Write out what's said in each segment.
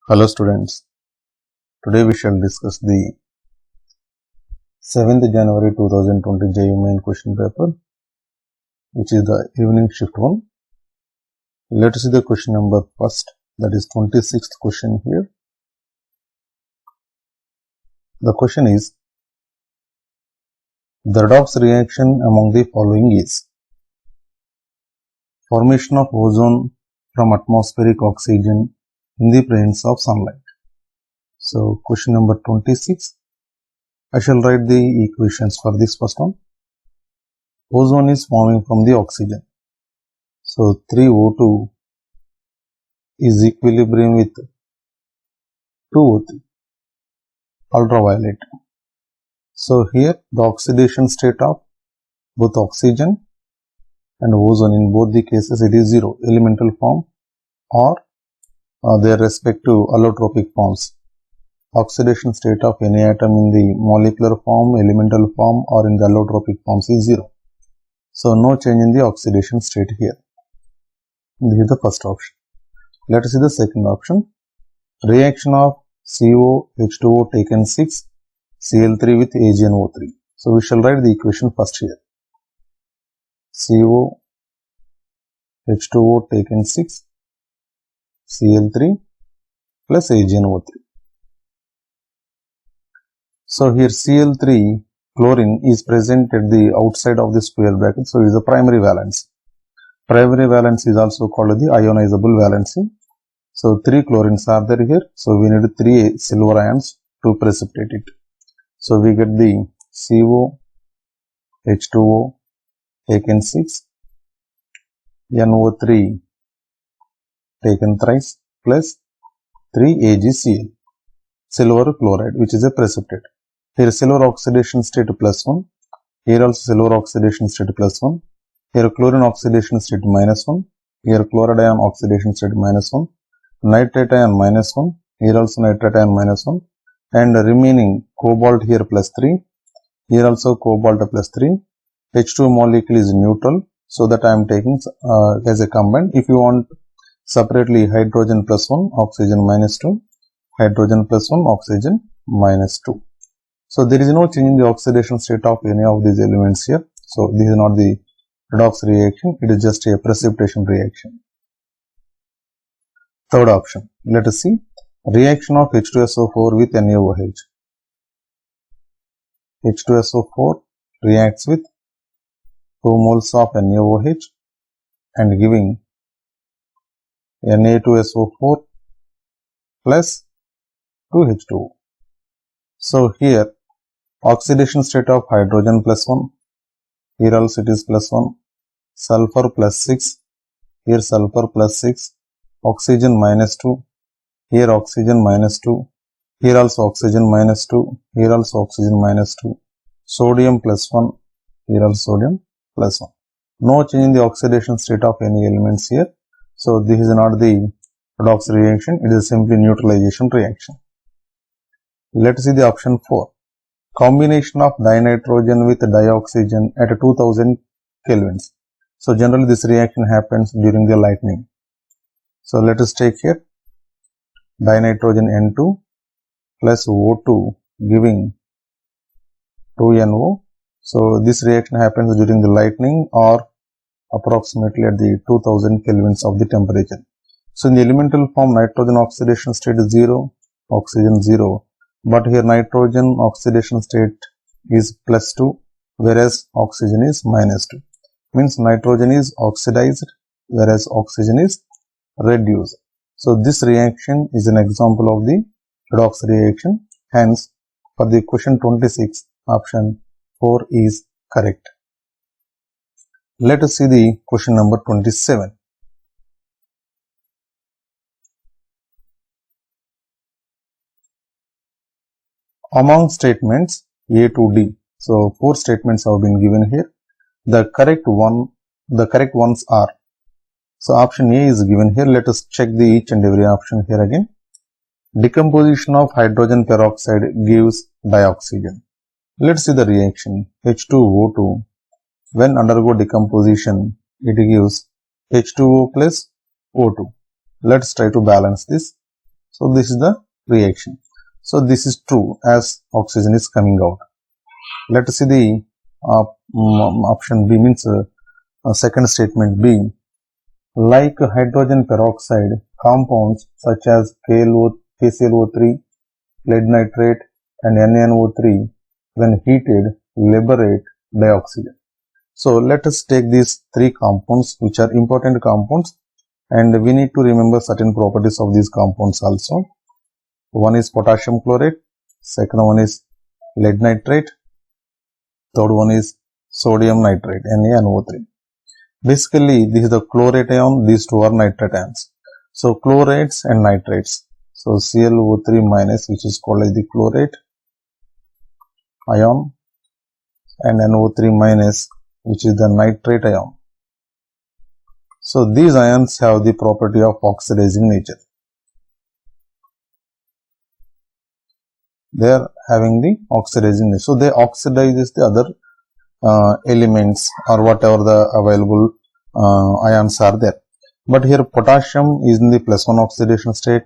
Hello students, today we shall discuss the 7th January 2020 JEE Main question paper, which is the evening shift one. Let us see the question number first, that is 26th question here. The question is, the redox reaction among the following is formation of ozone from atmospheric oxygen in the presence of sunlight. So question number 26, I shall write the equations for this first one. Ozone is forming from the oxygen. So 3O2 is equilibrium with 2O3, ultraviolet. So here the oxidation state of both oxygen and ozone, in both the cases it is 0, elemental form or their respective allotropic forms. Oxidation state of any atom in the molecular form, elemental form or in the allotropic forms is 0. So no change in the oxidation state here. This is the first option. Let us see the second option. Reaction of CO, H2O taken 6, Cl3 with AgNO3. So we shall write the equation first here. CO, H2O taken 6, Cl3 plus AgNO3. So here Cl3, chlorine, is present at the outside of the square bracket, so it is a primary valence. Primary valence is also called the ionizable valency. So 3 chlorines are there here, so we need 3 silver ions to precipitate it. So we get the CO, H2O taken 6, NO3 taken thrice plus 3 AgCl, silver chloride, which is a precipitate. Here silver oxidation state +1, here also silver oxidation state +1, here chlorine oxidation state -1, here chloride ion oxidation state -1, nitrate ion -1, here also nitrate ion -1, and remaining cobalt here +3, here also cobalt +3, H2 molecule is neutral, so that I am taking as a combined. If you want separately, hydrogen +1, oxygen -2, hydrogen +1, oxygen -2. So there is no change in the oxidation state of any of these elements here. So this is not the redox reaction, it is just a precipitation reaction. Third option, let us see reaction of H2SO4 with NaOH. H2SO4 reacts with 2 moles of NaOH and giving Na2SO4 plus 2H2O. So here oxidation state of hydrogen +1, here also it is +1, sulfur +6, here sulfur +6, oxygen -2, here oxygen -2, here also oxygen -2, here also oxygen -2, sodium +1, here also sodium +1. No change in the oxidation state of any elements here. So this is not the redox reaction, it is simply neutralization reaction. Let us see the option 4. Combination of dinitrogen with dioxygen at 2000 kelvins. So generally this reaction happens during the lightning. So let us take here dinitrogen N2 plus O2 giving 2NO. So this reaction happens during the lightning or approximately at the 2000 kelvins of the temperature. So in the elemental form, nitrogen oxidation state is 0, oxygen 0. But here nitrogen oxidation state is +2, whereas oxygen is -2. Means nitrogen is oxidized, whereas oxygen is reduced. So this reaction is an example of the redox reaction. Hence, for the question 26, option 4 is correct. Let us see the question number 27. Among statements A to D, so 4 statements have been given here. The correct ones are, so option A is given here. Let us check the each and every option here again. Decomposition of hydrogen peroxide gives dioxygen. Let's see the reaction. H2O2, when undergo decomposition, it gives H2O plus O2. Let's try to balance this. So this is the reaction. So this is true as oxygen is coming out. Let us see the option B, means second statement B. Like hydrogen peroxide, compounds such as KClO3, lead nitrate and NaNO3 when heated liberate dioxygen. So let us take these three compounds which are important compounds, and we need to remember certain properties of these compounds also. One is potassium chlorate, second one is lead nitrate, third one is sodium nitrate, NaNO3. Basically, this is the chlorate ion, these two are nitrate ions. So chlorates and nitrates. So ClO3 minus, which is called as the chlorate ion, and NO3 minus, which is the nitrate ion. So these ions have the property of oxidizing nature. They are having the oxidizing nature. So they oxidize the other elements or whatever the available ions are there. But here potassium is in the +1 oxidation state,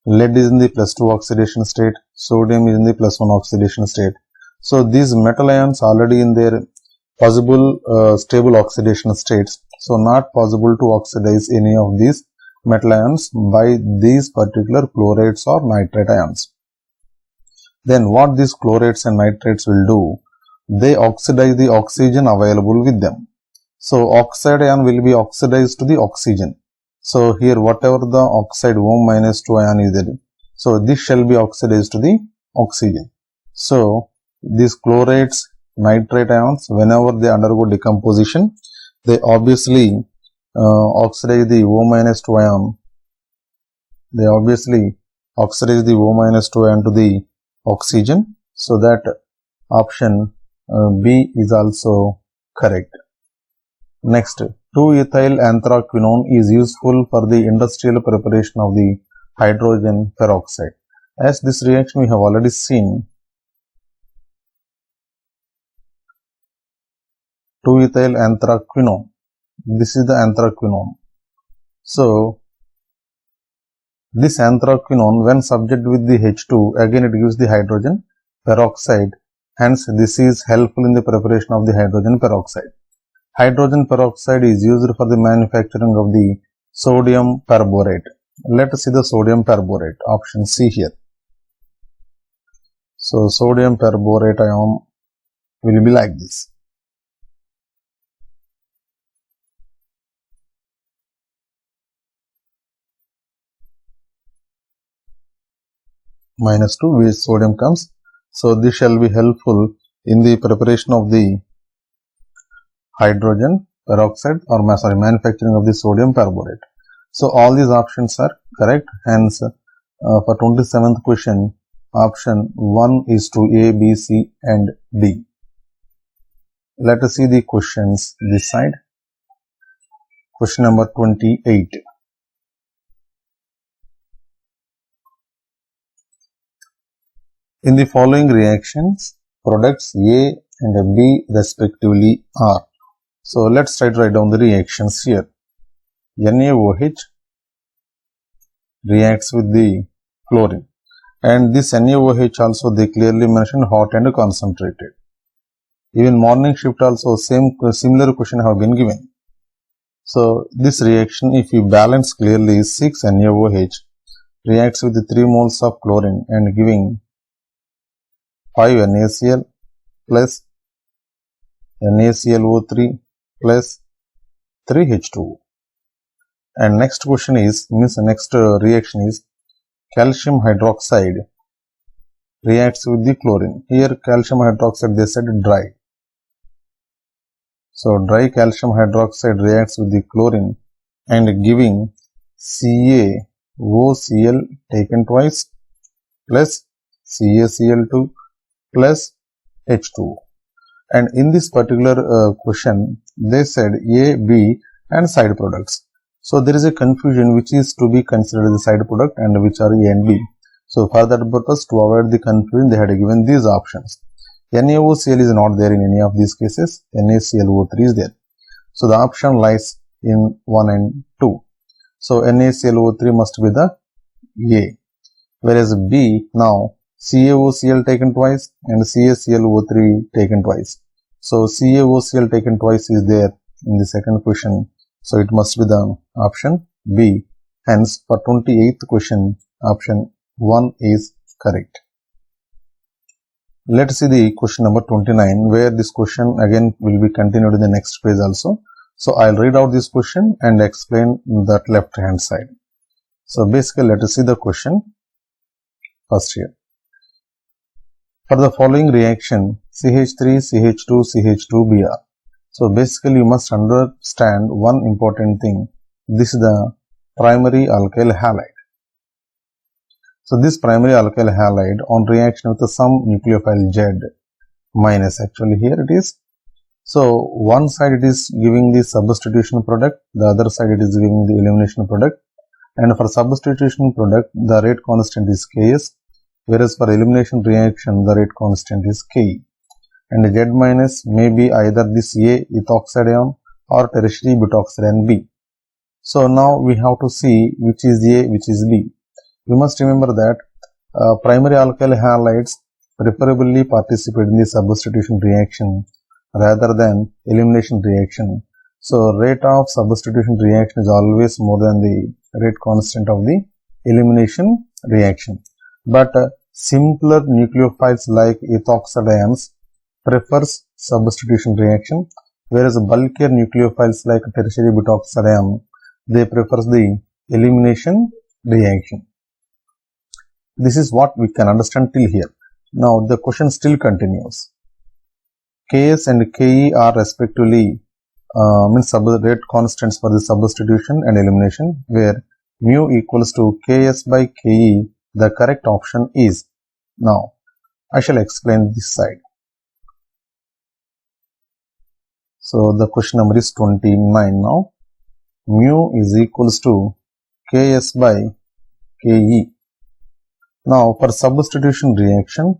lead is in the +2 oxidation state, sodium is in the +1 oxidation state. So these metal ions already in their possible stable oxidation states. So not possible to oxidize any of these metal ions by these particular chlorates or nitrate ions. Then what these chlorates and nitrates will do, they oxidize the oxygen available with them. So oxide ion will be oxidized to the oxygen. So here whatever the oxide O-2 ion is there, so this shall be oxidized to the oxygen. So these chlorates, nitrate ions, whenever they undergo decomposition, they obviously oxidize the O-2 ion. They obviously oxidize the O-2 ion to the oxygen. So that option B is also correct. Next, 2-ethyl anthraquinone is useful for the industrial preparation of the hydrogen peroxide. As this reaction we have already seen, 2-ethyl anthraquinone, this is the anthraquinone. So this anthraquinone, when subjected with the H2, again it gives the hydrogen peroxide. Hence this is helpful in the preparation of the hydrogen peroxide. Hydrogen peroxide is used for the manufacturing of the sodium perborate. Let us see the sodium perborate, option C here. So sodium perborate ion will be like this. -2, where sodium comes. So this shall be helpful in the preparation of the hydrogen peroxide or manufacturing of the sodium perborate. So all these options are correct. Hence for 27th question, option 1 is to A, B, C and D. Let us see the questions this side. Question number 28. In the following reactions, products A and B respectively are. So let's try to write down the reactions here. NaOH reacts with the chlorine, and this NaOH also they clearly mentioned hot and concentrated. Even morning shift also similar question have been given. So this reaction, if you balance clearly, 6 NaOH reacts with the 3 moles of chlorine and giving 5 NaCl plus NaClO3 plus 3H2O. And next question is, next reaction is calcium hydroxide reacts with the chlorine. Here calcium hydroxide they said dry. So dry calcium hydroxide reacts with the chlorine and giving CaOCl taken twice plus CaCl2 plus H2O. And in this particular question, they said A, B and side products. So there is a confusion which is to be considered the side product and which are A and B. So for that purpose, to avoid the confusion, they had given these options. NaOCl is not there in any of these cases. NaClO3 is there. So the option lies in 1 and 2. So NaClO3 must be the A. whereas B, now CaOCl taken twice and CaClO3 taken twice. So CaOCl taken twice is there in the second question. So it must be the option B. Hence, for 28th question, option 1 is correct. Let's see the question number 29, where this question again will be continued in the next page also. So I'll read out this question and explain that left hand side. So basically, let us see the question first here. For the following reaction, CH3, CH2, CH2Br. So basically, you must understand one important thing. This is the primary alkyl halide. So this primary alkyl halide on reaction with some nucleophile Z minus, actually here it is. So one side it is giving the substitution product, the other side it is giving the elimination product. And for substitution product, the rate constant is Ks, whereas for elimination reaction, the rate constant is Ke. And Z minus may be either this A ethoxide ion or tertiary butoxide ion B. So now we have to see which is A, which is B. You must remember that primary alkyl halides preferably participate in the substitution reaction rather than elimination reaction. So rate of substitution reaction is always more than the rate constant of the elimination reaction. But simpler nucleophiles like ethoxide ions prefers substitution reaction, whereas bulkier nucleophiles like tertiary butoxide ion, they prefer the elimination reaction. This is what we can understand till here. Now the question still continues. Ks and Ke are respectively rate constants for the substitution and elimination, where mu equals to Ks by Ke. The correct option is. Now I shall explain this side. So the question number is 29 now. Mu is equals to Ks by Ke. Now for substitution reaction,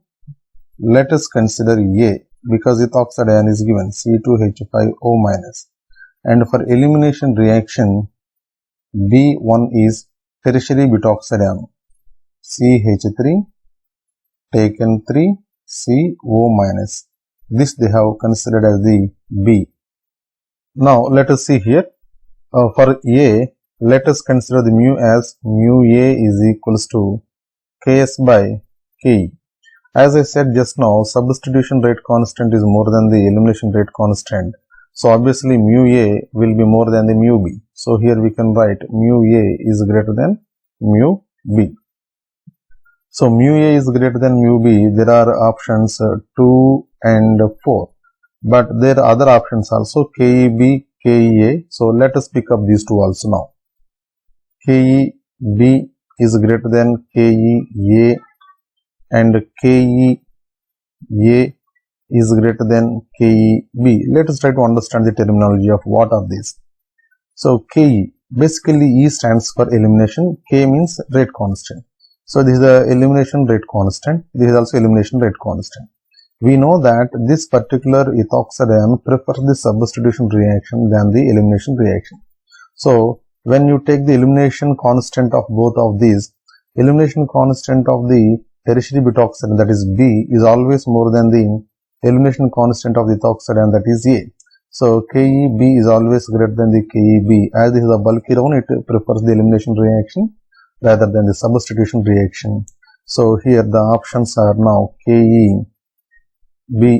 let us consider A, because ethoxide ion is given C2H5O minus. And for elimination reaction, B1 is tertiary butoxide ion CH3 taken 3 CO minus. This they have considered as the B. Now let us see here. For A, let us consider the mu as mu A is equals to Ks by Ke. As I said just now, substitution rate constant is more than the elimination rate constant. So obviously mu A will be more than the mu B. So here we can write mu A is greater than mu B. So mu A is greater than mu B. There are options 2 and 4. But there are other options also, KEB, KEA. So let us pick up these two also now. KEB is greater than KEA and KEA is greater than KEB. Let us try to understand the terminology of what are these. So Ke, basically E stands for elimination, K means rate constant. So this is the elimination rate constant, this is also elimination rate constant. We know that this particular ethoxide ion prefers the substitution reaction than the elimination reaction. So when you take the elimination constant of both of these, elimination constant of the tertiary butoxide, that is B, is always more than the elimination constant of the ethoxide ion, that is A. So KEB is always greater than the KEB. As this is a bulky ion, it prefers the elimination reaction rather than the substitution reaction. So here the options are now KEB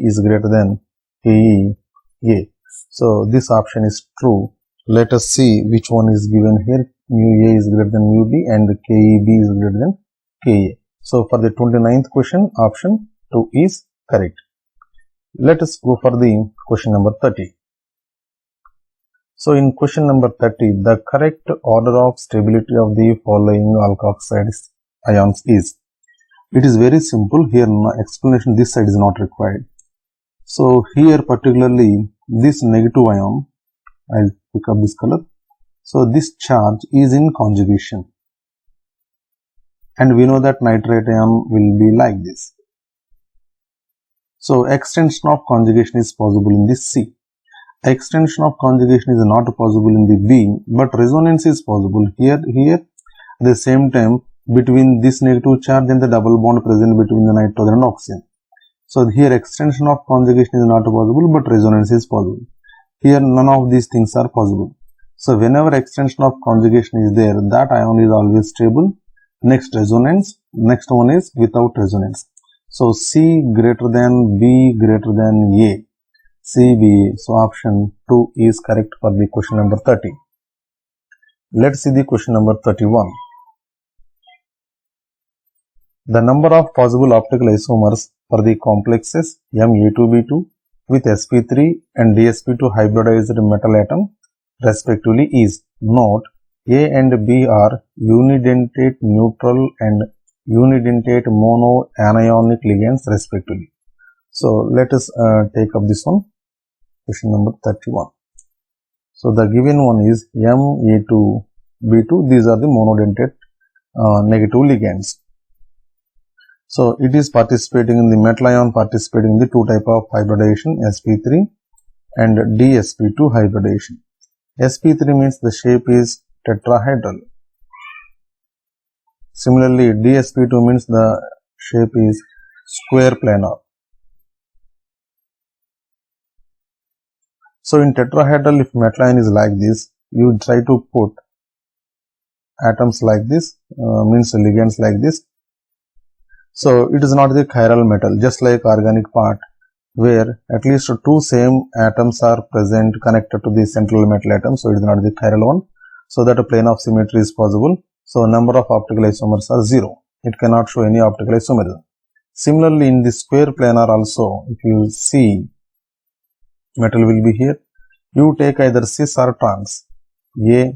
is greater than KEA. So this option is true. Let us see which one is given here. Mu A is greater than mu B and KEB is greater than KA. So for the 29th question, option 2 is correct. Let us go for the question number 30. So in question number 30, the correct order of stability of the following alkoxide ions is. It is very simple. Here explanation this side is not required. So here particularly this negative ion, I'll pick up this color. So this charge is in conjugation. And we know that nitrate ion will be like this. So extension of conjugation is possible in this C. Extension of conjugation is not possible in the B, but resonance is possible here. At the same time, between this negative charge and the double bond present between the nitrogen and oxygen. So here extension of conjugation is not possible, but resonance is possible. Here none of these things are possible. So whenever extension of conjugation is there, that ion is always stable. Next resonance, next one is without resonance. So C greater than B greater than A. C, B. So option 2 is correct for the question number 30. Let's see the question number 31. The number of possible optical isomers for the complexes Me2B2 with sp3 and dsp2 hybridized metal atom respectively is. Note, A and B are unidentate neutral and unidentate monoanionic ligands respectively. So let us take up this one, question number 31. So the given one is Me2B2. These are the monodentate negative ligands. So it is participating in the metal ion, participating in the two type of hybridization, sp3 and dsp2 hybridization. sp3 means the shape is tetrahedral. Similarly, dsp2 means the shape is square planar. So in tetrahedral, if metal ion is like this, you try to put atoms like this, means ligands like this. So it is not the chiral metal, just like organic part, where at least two same atoms are present connected to the central metal atom. So it is not the chiral one. So that a plane of symmetry is possible. So number of optical isomers are 0. It cannot show any optical isomerism. Similarly, in the square planar also, if you see metal will be here, you take either cis or trans. A,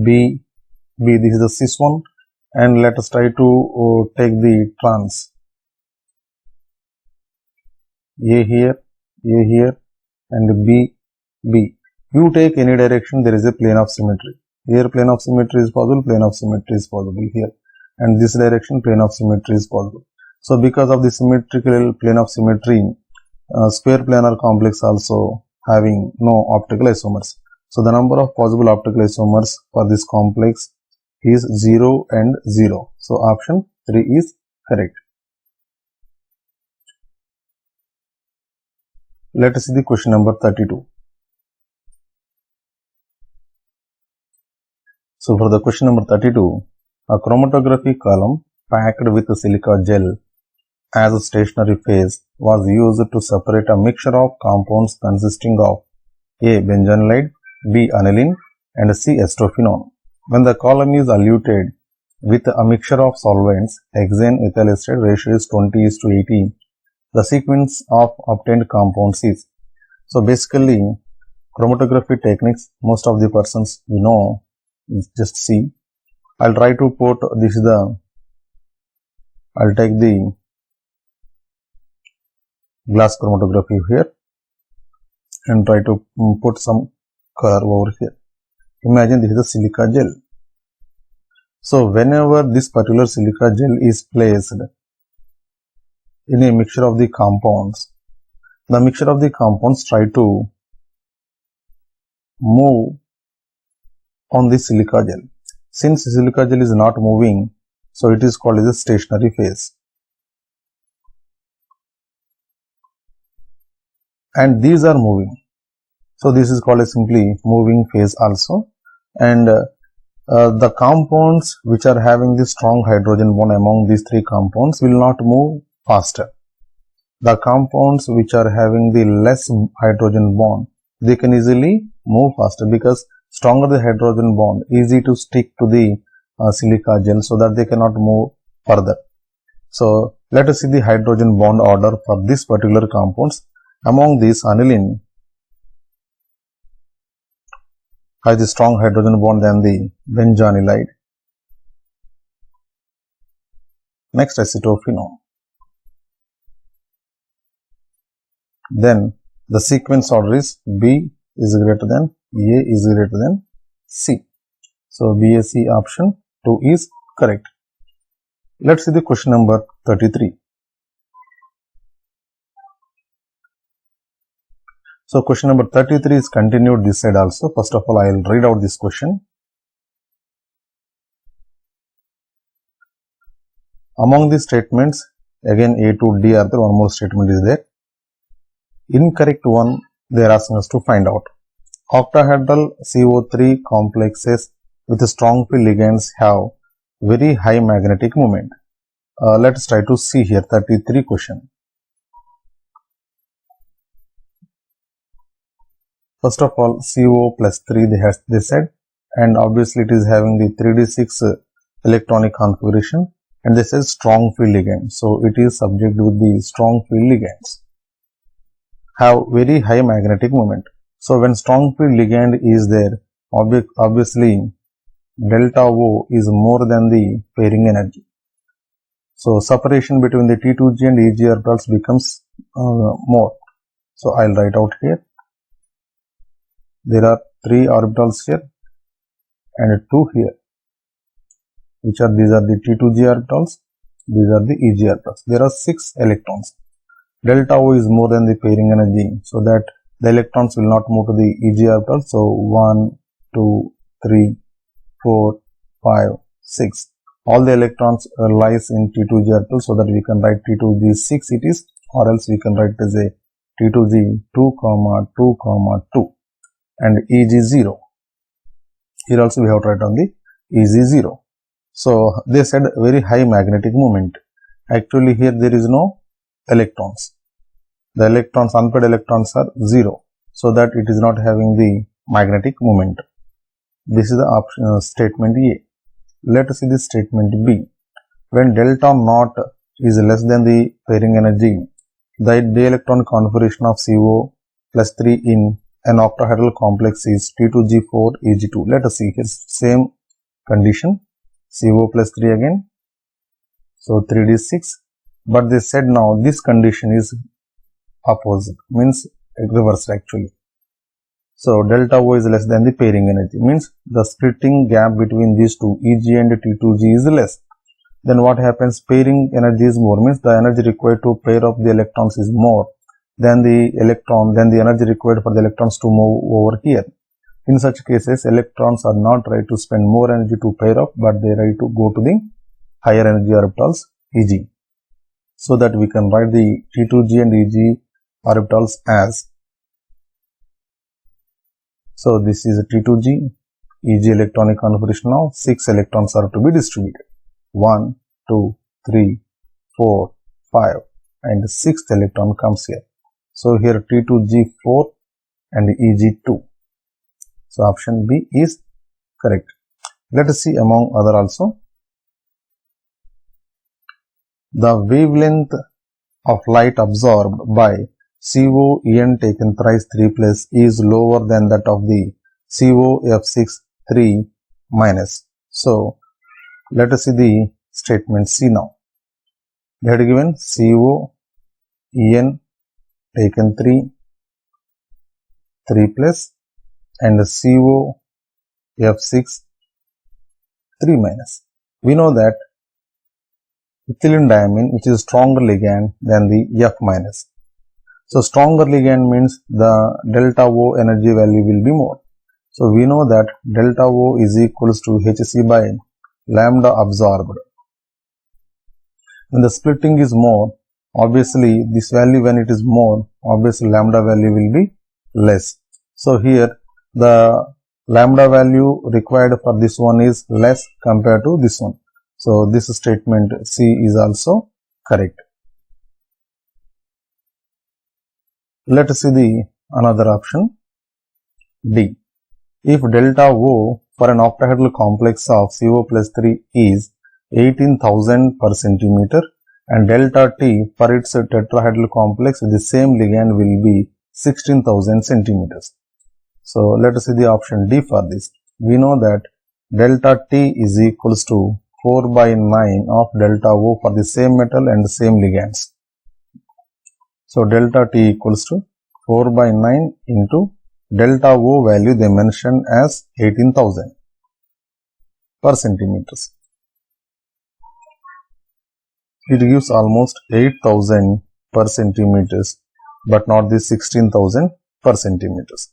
B, this is the cis one. And let us try to take the trans. A here, and B. You take any direction, there is a plane of symmetry. Here plane of symmetry is possible, plane of symmetry is possible here. And this direction, plane of symmetry is possible. So because of the symmetrical plane of symmetry, square planar complex also having no optical isomers. So the number of possible optical isomers for this complex is 0 and 0. So option 3 is correct. Let us see the question number 32. So for the question number 32, a chromatography column packed with silica gel as a stationary phase was used to separate a mixture of compounds consisting of A. benzoylide, B. aniline and C. estrophenone. When the column is eluted with a mixture of solvents, hexane ethyl acetate ratio is 20:80. The sequence of obtained compounds is. So basically, chromatography techniques, most of the persons know, just see. I'll try to put this is the, I'll take the glass chromatography here and try to put some color over here. Imagine this is a silica gel. So whenever this particular silica gel is placed in a mixture of the compounds, the mixture of the compounds try to move on the silica gel. Since silica gel is not moving, so it is called as a stationary phase. And these are moving. So this is called a simply moving phase also. And the compounds which are having the strong hydrogen bond among these three compounds will not move faster. The compounds which are having the less hydrogen bond, they can easily move faster because stronger the hydrogen bond, easy to stick to the silica gel so that they cannot move further. So let us see the hydrogen bond order for this particular compounds. Among these, aniline has a strong hydrogen bond than the benzoylide. Next, acetophenone. Then the sequence order is B is greater than A is greater than C. So BAC option 2 is correct. Let's see the question number 33. So question number 33 is continued this side also. First of all, I will read out this question. Among these statements, again A to D are there, one more statement is there. Incorrect one, they are asking us to find out. Octahedral CO3 complexes with strong field ligands have very high magnetic moment. Let us try to see here 33 question. First of all, CO plus 3 they said, and obviously it is having the 3d6 electronic configuration, and this is strong field ligand. So it is subject with the strong field ligands. Have very high magnetic moment. So when strong field ligand is there, obviously delta O is more than the pairing energy. So separation between the T2G and EG orbitals becomes more. So I'll write out here. There are 3 orbitals here and 2 here. These are the T2G orbitals. These are the EG orbitals. There are 6 electrons. Delta O is more than the pairing energy, so that the electrons will not move to the EG orbital. So 1, 2, 3, 4, 5, 6. All the electrons lies in T2G orbital, so that we can write T2G 6 it is, or else we can write as a T2G 2, 2, 2 and EG 0. Here also we have to write on the EG 0. So they said very high magnetic moment. Actually here there is no electrons. The electrons, unpaired electrons are 0, so that it is not having the magnetic moment. This is the option, statement A. Let us see the statement B. When delta naught is less than the pairing energy, the d-electron configuration of CO plus 3 in an octahedral complex is T2G4 Eg2. Let us see here, same condition, CO plus 3 again, so 3d6, but they said now this condition is opposite, means reverse actually. So delta O is less than the pairing energy, means the splitting gap between these two, EG and T2G, is less. Then what happens? Pairing energy is more, means the energy required to pair up the electrons is more than the energy required for the electrons to move over here. In such cases, electrons are not try to spend more energy to pair up, but they try to go to the higher energy orbitals EG. So that we can write the T2G and EG orbitals as, so this is a T2G, EG electronic configuration now, 6 electrons are to be distributed. 1, 2, 3, 4, 5 and the 6th electron comes here. So here T2G4 and EG2. So option B is correct. Let us see among other also. The wavelength of light absorbed by COEN taken thrice 3 plus is lower than that of the COF6 3 minus. So let us see the statement C now. They had given COEN taken 3 plus and COF6 3 minus. We know that ethylene diamine, which is stronger ligand than the F minus. So stronger ligand means the delta O energy value will be more. So we know that delta O is equals to Hc by lambda absorbed. When the splitting is more, obviously this value, when it is more, obviously lambda value will be less. So here the lambda value required for this one is less compared to this one. So this statement C is also correct. Let us see the another option D. If delta O for an octahedral complex of CO plus 3 is 18,000 per centimeter and delta T for its tetrahedral complex with the same ligand will be 16,000 centimeters. So let us see the option D for this. We know that delta T is equals to 4 by 9 of delta O for the same metal and the same ligands. So delta T equals to 4 by 9 into delta O value they mentioned as 18,000 per centimeters. It gives almost 8,000 per centimeters, but not the 16,000 per centimeters.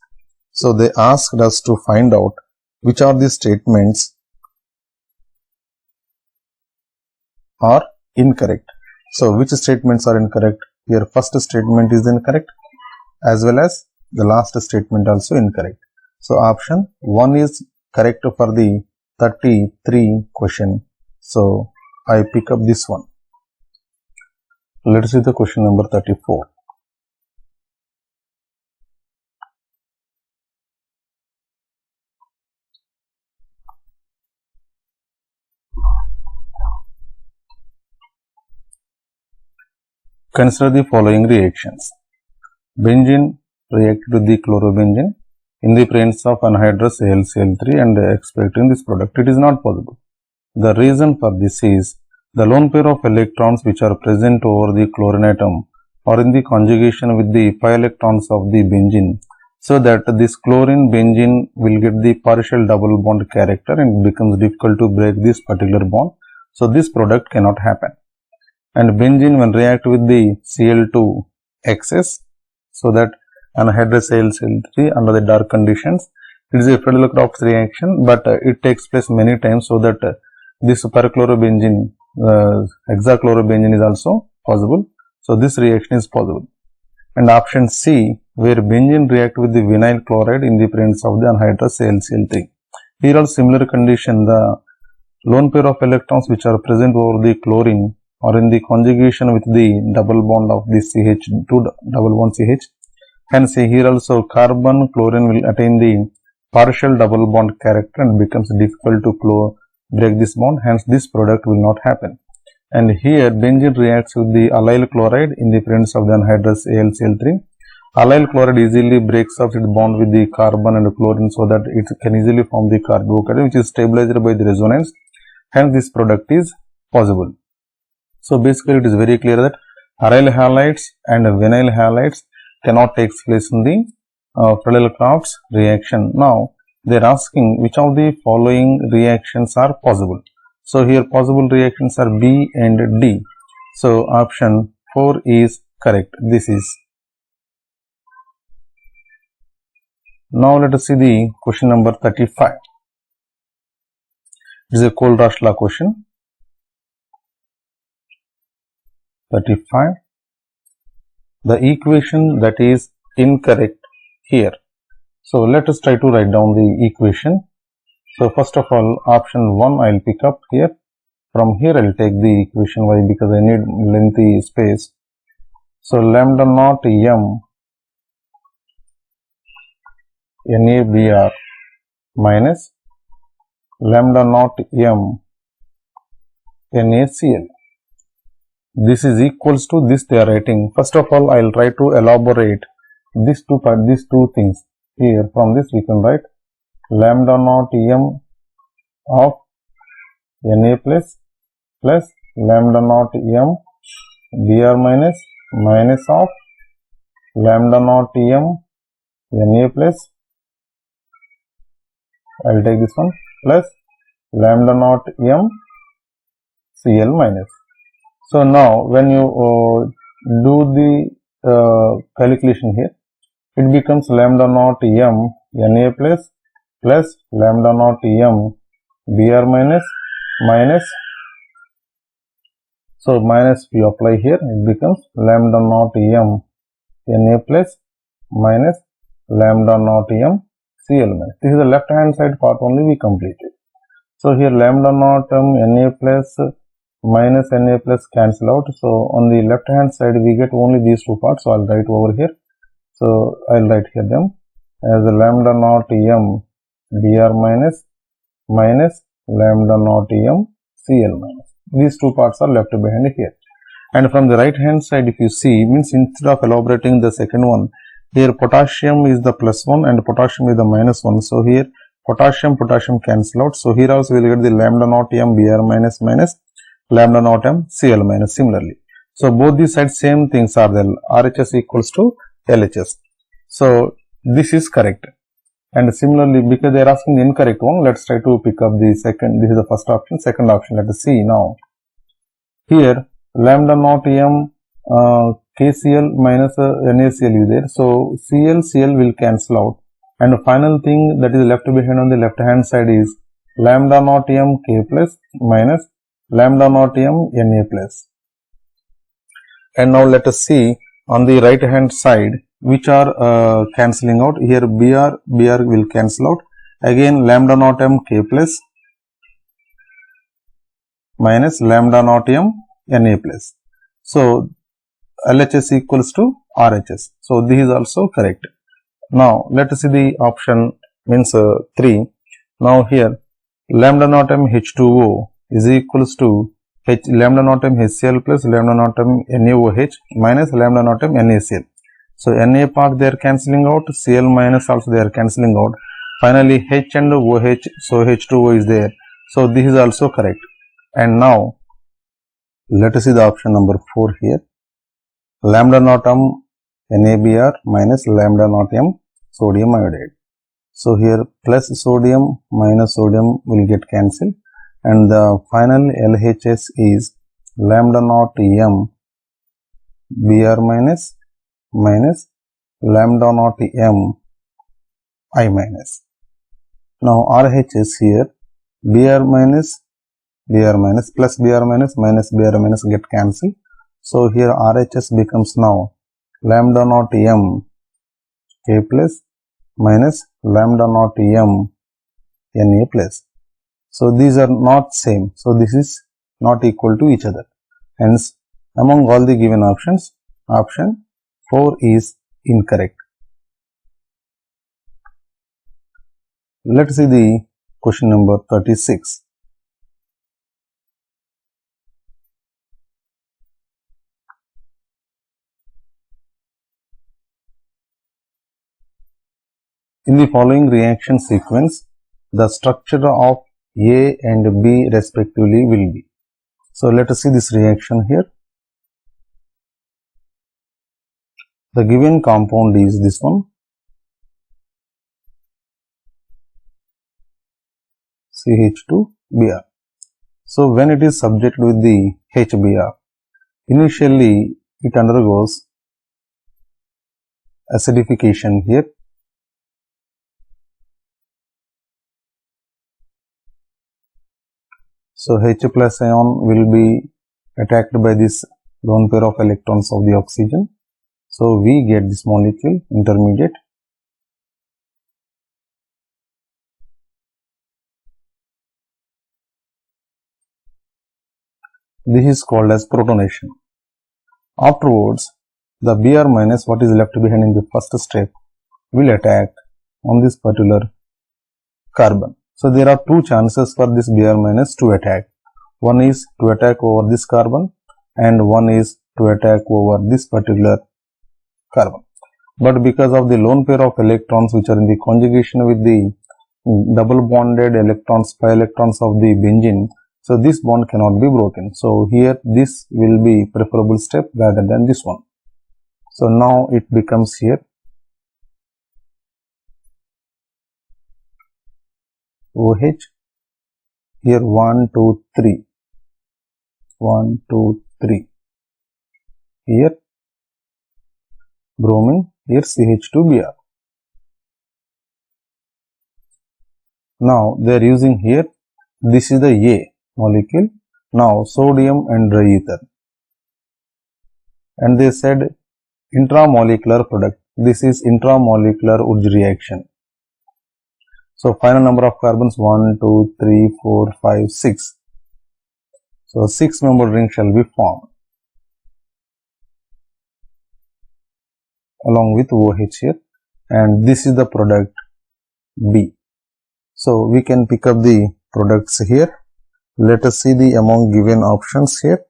So they asked us to find out which are the statements are incorrect. So which statements are incorrect? Here first statement is incorrect as well as the last statement also incorrect. So option 1 is correct for the 33 question. So I pick up this one. Let's see the question number 34. Consider the following reactions. Benzene reacted with the chlorobenzene in the presence of anhydrous AlCl3 and expecting this product. It is not possible. The reason for this is the lone pair of electrons which are present over the chlorine atom are in the conjugation with the pi electrons of the benzene, so that this chlorine benzene will get the partial double bond character and it becomes difficult to break this particular bond. So this product cannot happen. And benzene when react with the Cl2 excess, so that anhydrous AlCl3 under the dark conditions, it is a Friedel-Crafts reaction, but it takes place many times, so that this perchlorobenzene, hexachlorobenzene is also possible. So this reaction is possible. And option C, where benzene react with the vinyl chloride in the presence of the anhydrous AlCl3. Here are similar condition. The lone pair of electrons which are present over the chlorine or in the conjugation with the double bond of the CH2 double bond CH. Hence here also carbon chlorine will attain the partial double bond character and becomes difficult to break this bond. Hence this product will not happen. And here benzene reacts with the allyl chloride in the presence of the anhydrous AlCl3. Allyl chloride easily breaks up its bond with the carbon and chlorine, so that it can easily form the carbocation which is stabilized by the resonance. Hence this product is possible. So basically it is very clear that aryl halides and vinyl halides cannot take place in the Friedel-Crafts reaction. Now they are asking which of the following reactions are possible. So here possible reactions are B and D. So option 4 is correct. This is. Now let us see the question number 35. It is a Kohlraasch law question. 35. The equation that is incorrect here. So let us try to write down the equation. So first of all, option 1 I will pick up here. From here I will take the equation Y because I need lengthy space. So lambda naught M NaBr minus lambda naught M NaCl. This is equals to this they are writing. First of all, I will try to elaborate these two things. Here from this we can write lambda naught M of Na plus lambda naught M Br minus of lambda naught M Na plus, I will take this one, plus lambda naught M Cl minus. So now when you do the calculation here, it becomes lambda naught M Na plus lambda naught M Br minus, so minus we apply here, it becomes lambda naught M Na plus minus lambda naught M Cl minus. This is the left hand side part only we completed. So here lambda naught M Na plus minus Na plus cancel out. So on the left hand side we get only these two parts. So I'll write over here. So I'll write here them as lambda naught M Br minus lambda naught M Cl minus. These two parts are left behind here. And from the right hand side if you see, means instead of elaborating the second one, here potassium is the plus 1 and potassium is the minus 1. So here potassium cancel out. So here also we will get the lambda naught M Br minus lambda naught M Cl minus similarly. So both these sides same things are there. RHS equals to LHS. So this is correct. And similarly, because they are asking the incorrect one, let's try to pick up the second. This is the first option. Second option, let us see now. Here lambda naught M KCl minus NaCl is there. So Cl will cancel out. And the final thing that is left behind on the left hand side is lambda naught M K plus minus lambda naught m Na plus. And now let us see on the right hand side which are cancelling out. Here Br will cancel out. Again lambda naught m K plus minus lambda naught m Na plus. So LHS equals to RHS. So this is also correct. Now let us see the option means 3. Now here lambda naught m H2O is equals to lambda naught m HCl plus lambda naught m NaOH minus lambda naught m NaCl. So Na part they are cancelling out, Cl minus also they are cancelling out. Finally H and OH, so H2O is there. So this is also correct. And now let us see the option number 4 here. Lambda naught m NaBr minus lambda naught m sodium iodide. So here plus sodium minus sodium will get cancelled, and the final LHS is lambda naught m Br minus lambda naught m I minus. Now RHS here Br minus plus Br minus get cancelled. So here RHS becomes now lambda naught m K plus minus lambda naught m Na plus. So these are not same. So this is not equal to each other. Hence, among all the given options, option 4 is incorrect. Let's see the question number 36. In the following reaction sequence, the structure of A and B respectively will be. So let us see this reaction here. The given compound is this one, CH2Br. So when it is subjected with the HBr, initially it undergoes acidification here. So H plus ion will be attacked by this lone pair of electrons of the oxygen. So we get this molecule intermediate. This is called as protonation. Afterwards, the Br minus, what is left behind in the first step, will attack on this particular carbon. So there are two chances for this Br minus to attack. One is to attack over this carbon and one is to attack over this particular carbon. But because of the lone pair of electrons which are in the conjugation with the double bonded electrons, pi electrons of the benzene, so this bond cannot be broken. So here this will be preferable step rather than this one. So now it becomes here OH, here 1, 2, 3, 1, 2, 3, here bromine, here CH2Br. Now they are using here, this is the A molecule, now sodium and dry ether, and they said intramolecular product. This is intramolecular Wurtz reaction. So final number of carbons 1, 2, 3, 4, 5, 6. So 6 membered ring shall be formed along with OH here, and this is the product B. So we can pick up the products here. Let us see the among given options here.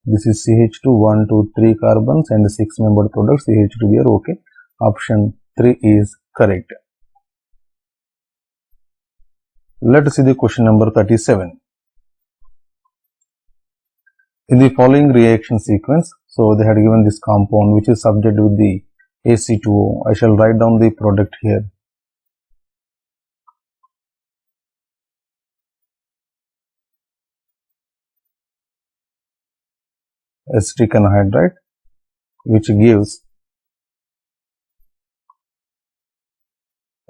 This is CH2, 1, 2, 3 carbons and 6 membered products CH2 here. Okay, option 3 is correct. Let us see the question number 37. In the following reaction sequence, so they had given this compound which is subject with the AC2O. I shall write down the product here. Acetic anhydride, which gives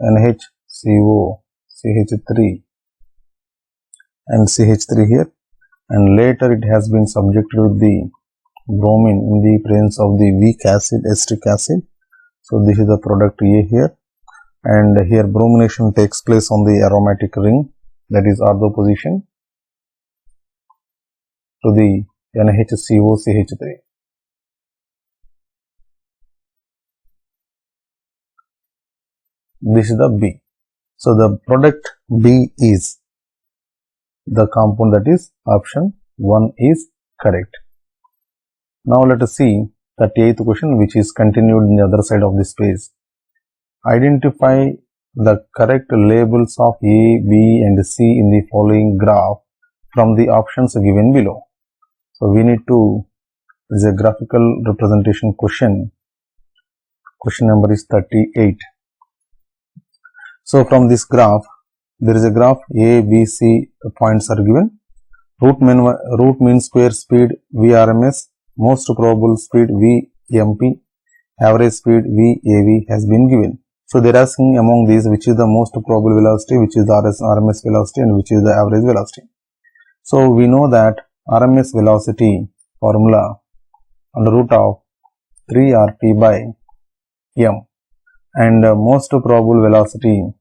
NHCO, CH3, and CH3 here, and later it has been subjected with the bromine in the presence of the weak acid, acetic acid. So this is the product A here, and here bromination takes place on the aromatic ring, that is ortho position to the NHCOCH3. This is the B. So the product B is the compound, that is option 1 is correct. Now let us see 38th question, which is continued in the other side of this page. Identify the correct labels of A, B and C in the following graph from the options given below. So we need to, this is a graphical representation question. Question number is 38. So from this graph, there is a graph A, B, C points are given. Root mean square speed VRMS, most probable speed VMP, average speed VAV has been given. So they are asking among these which is the most probable velocity, which is the RMS velocity, and which is the average velocity. So we know that RMS velocity formula under root of 3 RT by M, and most probable velocity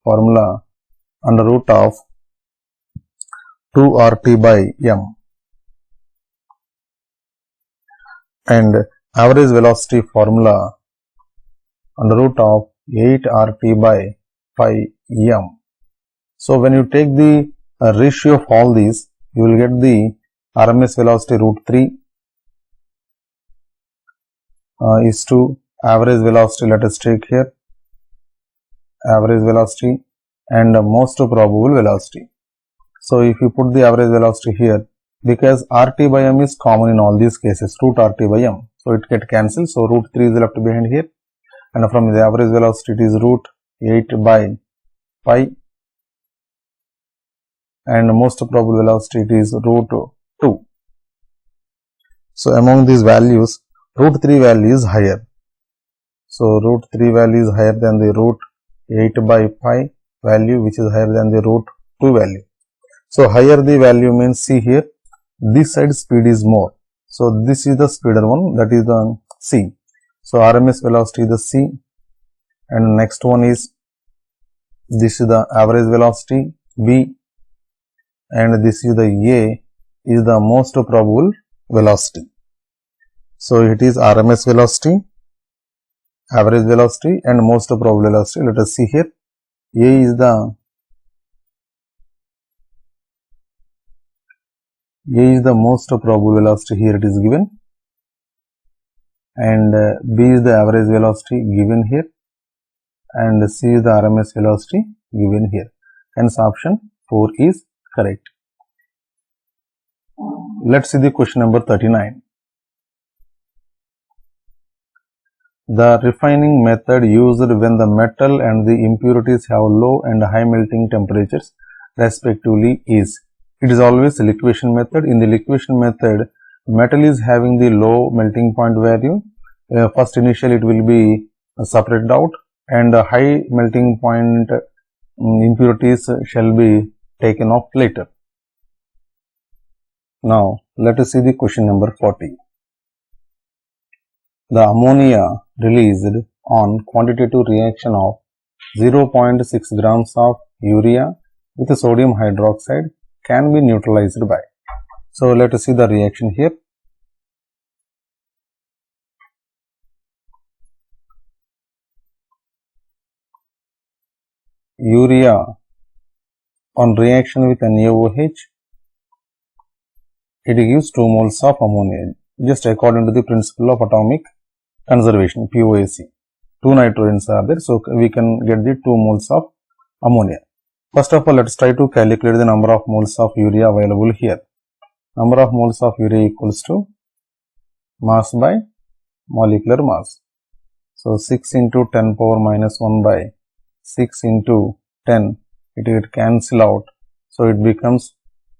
formula under root of 2 RT by M, and average velocity formula under root of 8 RT by pi M. So when you take the ratio of all these, you will get the RMS velocity root 3 is to average velocity, let us take here average velocity, and most probable velocity. So if you put the average velocity here, because RT by M is common in all these cases, root RT by M, so it get cancelled. So root 3 is left behind here, and from the average velocity it is root 8 by pi, and most probable velocity it is root 2. So among these values, root 3 value is higher. So root 3 value is higher than the root 8 by pi value, which is higher than the root 2 value. So higher the value means, see here, this side speed is more. So this is the speeder one, that is the C. So RMS velocity is the C, and next one is, this is the average velocity B, and this is the A is the most probable velocity. So it is RMS velocity, average velocity and most probable velocity. Let us see here, A is the most probable velocity, here it is given, and B is the average velocity given here, and C is the RMS velocity given here. Hence option 4 is correct. Let's see the question number 39. The refining method used when the metal and the impurities have low and high melting temperatures respectively is. It is always a liquefaction method. In the liquefaction method, metal is having the low melting point value. First initially it will be separated out, and high melting point impurities shall be taken off later. Now let us see the question number 40. The ammonia released on quantitative reaction of 0.6 grams of urea with sodium hydroxide can be neutralized by. So let us see the reaction here. Urea on reaction with NaOH, it gives 2 moles of ammonia, just according to the principle of atomic conservation, POAC. 2 nitrogens are there, so we can get the 2 moles of ammonia. First of all, let us try to calculate the number of moles of urea available here. Number of moles of urea equals to mass by molecular mass. So 6 into 10 power minus 1 by 6 into 10, it will cancel out. So it becomes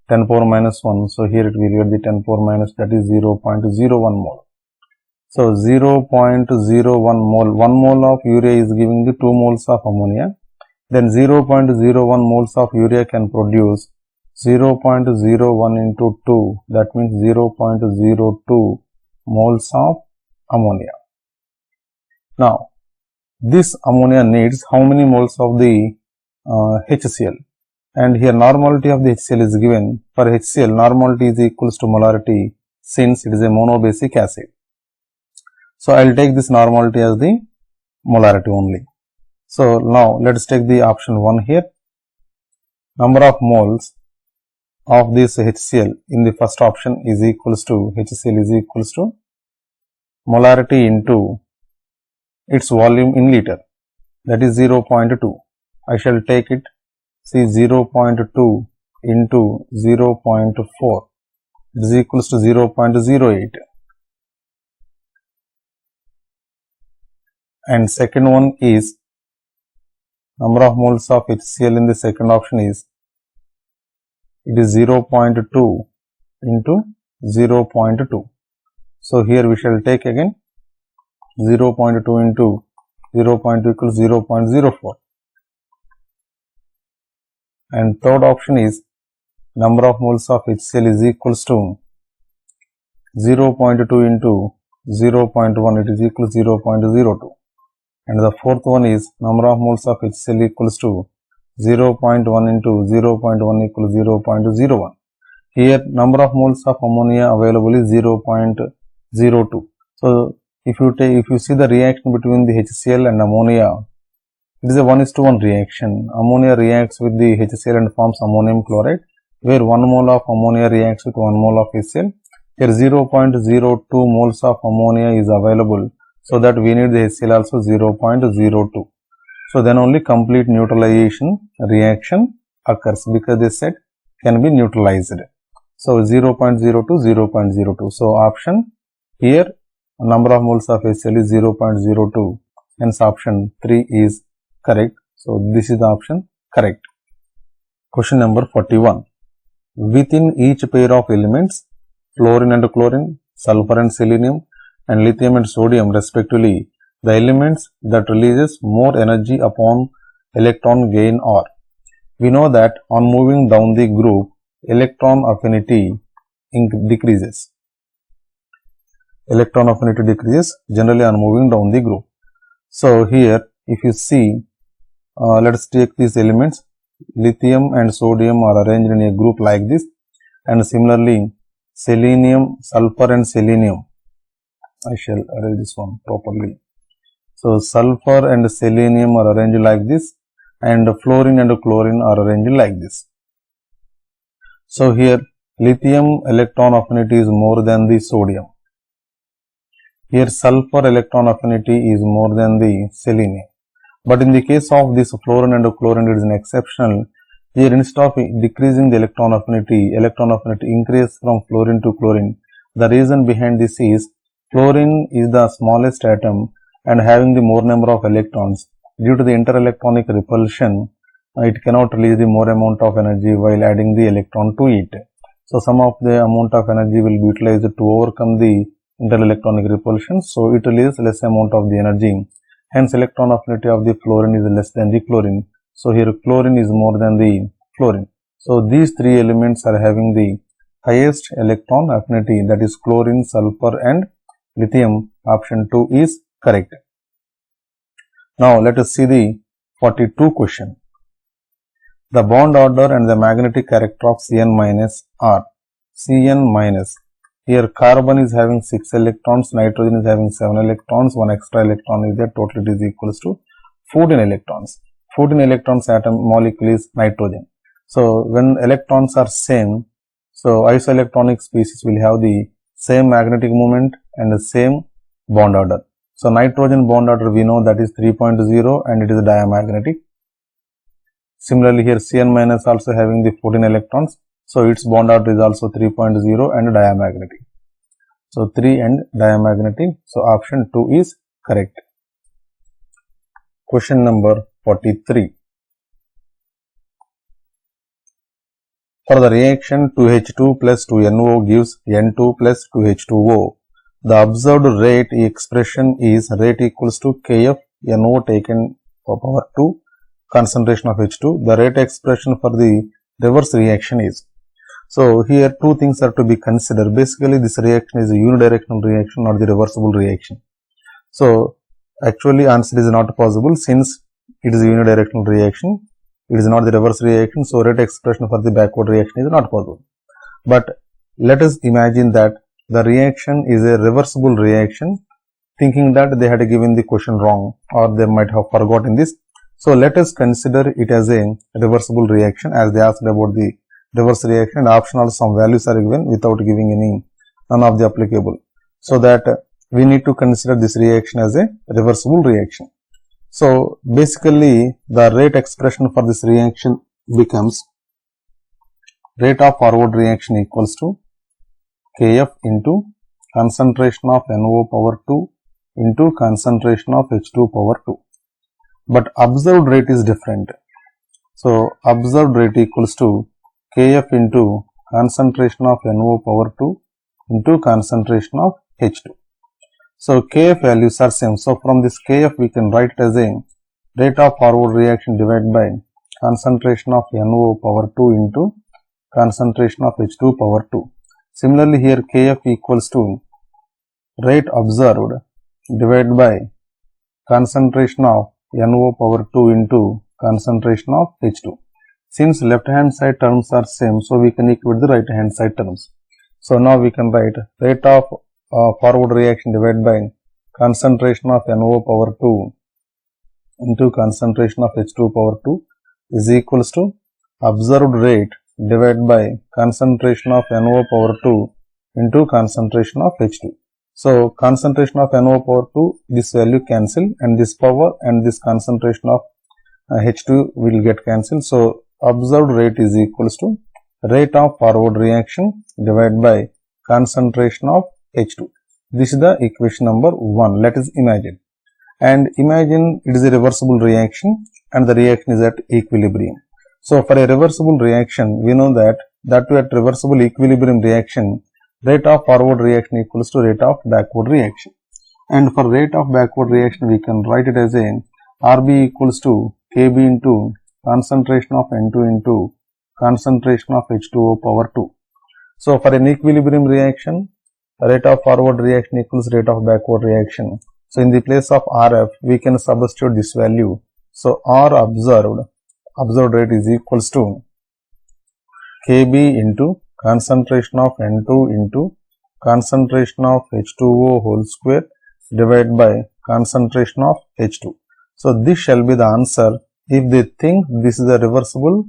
10 power minus 1. So here it will get the 10 power minus, that is 0.01 mole. So 0.01 mole, 1 mole of urea is giving the 2 moles of ammonia. Then 0.01 moles of urea can produce 0.01 into 2, that means 0.02 moles of ammonia. Now, this ammonia needs how many moles of the HCl? And here normality of the HCl is given. For HCl, normality is equals to molarity since it is a monobasic acid. So, I will take this normality as the molarity only. So, now let us take the option 1 here. Number of moles of this HCl in the first option is equals to, HCl is equals to molarity into its volume in liter, that is 0.2. I shall take it, see 0.2 into 0.4 is equals to 0.08. And second one is number of moles of HCl in the second option is, it is 0.2 into 0.2. So, here we shall take again 0.2 into 0.2 equals 0.04. And third option is number of moles of HCl is equals to 0.2 into 0.1, it is equal to 0.02. And the fourth one is number of moles of HCl equals to 0.1 into 0.1 equals 0.01. Here number of moles of ammonia available is 0.02. So, if you see the reaction between the HCl and ammonia, it is a 1:1 reaction. Ammonia reacts with the HCl and forms ammonium chloride, where 1 mole of ammonia reacts with 1 mole of HCl. Here 0.02 moles of ammonia is available, so that we need the HCl also 0.02. So, then only complete neutralization reaction occurs, because this set can be neutralized. So, 0.02, 0.02. So, option here number of moles of HCl is 0.02, hence option 3 is correct. So, this is the option correct. Question number 41. Within each pair of elements, fluorine and chlorine, sulfur and selenium, and lithium and sodium respectively, the elements that releases more energy upon electron gain are. We know that on moving down the group, electron affinity decreases. Electron affinity decreases generally on moving down the group. So, here if you see, let us take these elements. Lithium and sodium are arranged in a group like this, and similarly selenium, sulfur and selenium. I shall arrange this one properly. So, sulfur and selenium are arranged like this, and fluorine and chlorine are arranged like this. So, here lithium electron affinity is more than the sodium. Here sulfur electron affinity is more than the selenium. But in the case of this fluorine and chlorine, it is an exceptional. Here instead of decreasing the electron affinity increases from fluorine to chlorine. The reason behind this is fluorine is the smallest atom and having the more number of electrons. Due to the interelectronic repulsion, it cannot release the more amount of energy while adding the electron to it. So, some of the amount of energy will be utilized to overcome the interelectronic repulsion. So, it releases less amount of the energy. Hence, electron affinity of the fluorine is less than the chlorine. So, here chlorine is more than the fluorine. So, these three elements are having the highest electron affinity, that is chlorine, sulfur and lithium. Option 2 is correct. Now, let us see the 42 question. The bond order and the magnetic character of Cn minus are Cn minus. Here carbon is having 6 electrons, nitrogen is having 7 electrons, 1 extra electron is there, total it is equals to 14 electrons. 14 electrons atom molecule is nitrogen. So, when electrons are same, so isoelectronic species will have the same magnetic moment and the same bond order. So, nitrogen bond order we know that is 3.0 and it is diamagnetic. Similarly, here Cn minus also having the 14 electrons. So, its bond order is also 3.0 and diamagnetic. So, 3 and diamagnetic. So, option 2 is correct. Question number 43. For the reaction 2H2 plus 2NO gives N2 plus 2H2O, the observed rate expression is rate equals to Kf NO taken to power 2 concentration of H2. The rate expression for the reverse reaction is. So here two things are to be considered. Basically this reaction is a unidirectional reaction, not the reversible reaction. So actually answer is not possible since it is a unidirectional reaction. It is not the reverse reaction. So rate expression for the backward reaction is not possible. But let us imagine that the reaction is a reversible reaction, thinking that they had given the question wrong or they might have forgotten this. So let us consider it as a reversible reaction, as they asked about the reverse reaction, and optional some values are given without giving none of the applicable. So that we need to consider this reaction as a reversible reaction. So basically the rate expression for this reaction becomes rate of forward reaction equals to Kf into concentration of NO power 2 into concentration of H2 power 2. But observed rate is different. So observed rate equals to Kf into concentration of NO power 2 into concentration of H2. So Kf values are same. So from this Kf we can write it as a rate of forward reaction divided by concentration of NO power 2 into concentration of H2 power 2. Similarly here Kf equals to rate observed divided by concentration of NO power 2 into concentration of H2. Since left hand side terms are same, so we can equate the right hand side terms. So now we can write rate of forward reaction divided by concentration of NO power 2 into concentration of H2 power 2 is equals to observed rate divided by concentration of NO power 2 into concentration of H2. So concentration of NO power 2, this value cancel, and this power and this concentration of H2 will get cancelled. So observed rate is equals to rate of forward reaction divided by concentration of H2. This is the equation number 1. Let us imagine. And imagine it is a reversible reaction and the reaction is at equilibrium. So for a reversible reaction, we know that at reversible equilibrium reaction, rate of forward reaction equals to rate of backward reaction. And for rate of backward reaction, we can write it as a RB equals to Kb into concentration of N2 into concentration of H2O power 2. So for an equilibrium reaction, rate of forward reaction equals rate of backward reaction. So in the place of RF, we can substitute this value. So R observed rate is equals to Kb into concentration of N2 into concentration of H2O whole square divided by concentration of H2. So this shall be the answer if they think this is a reversible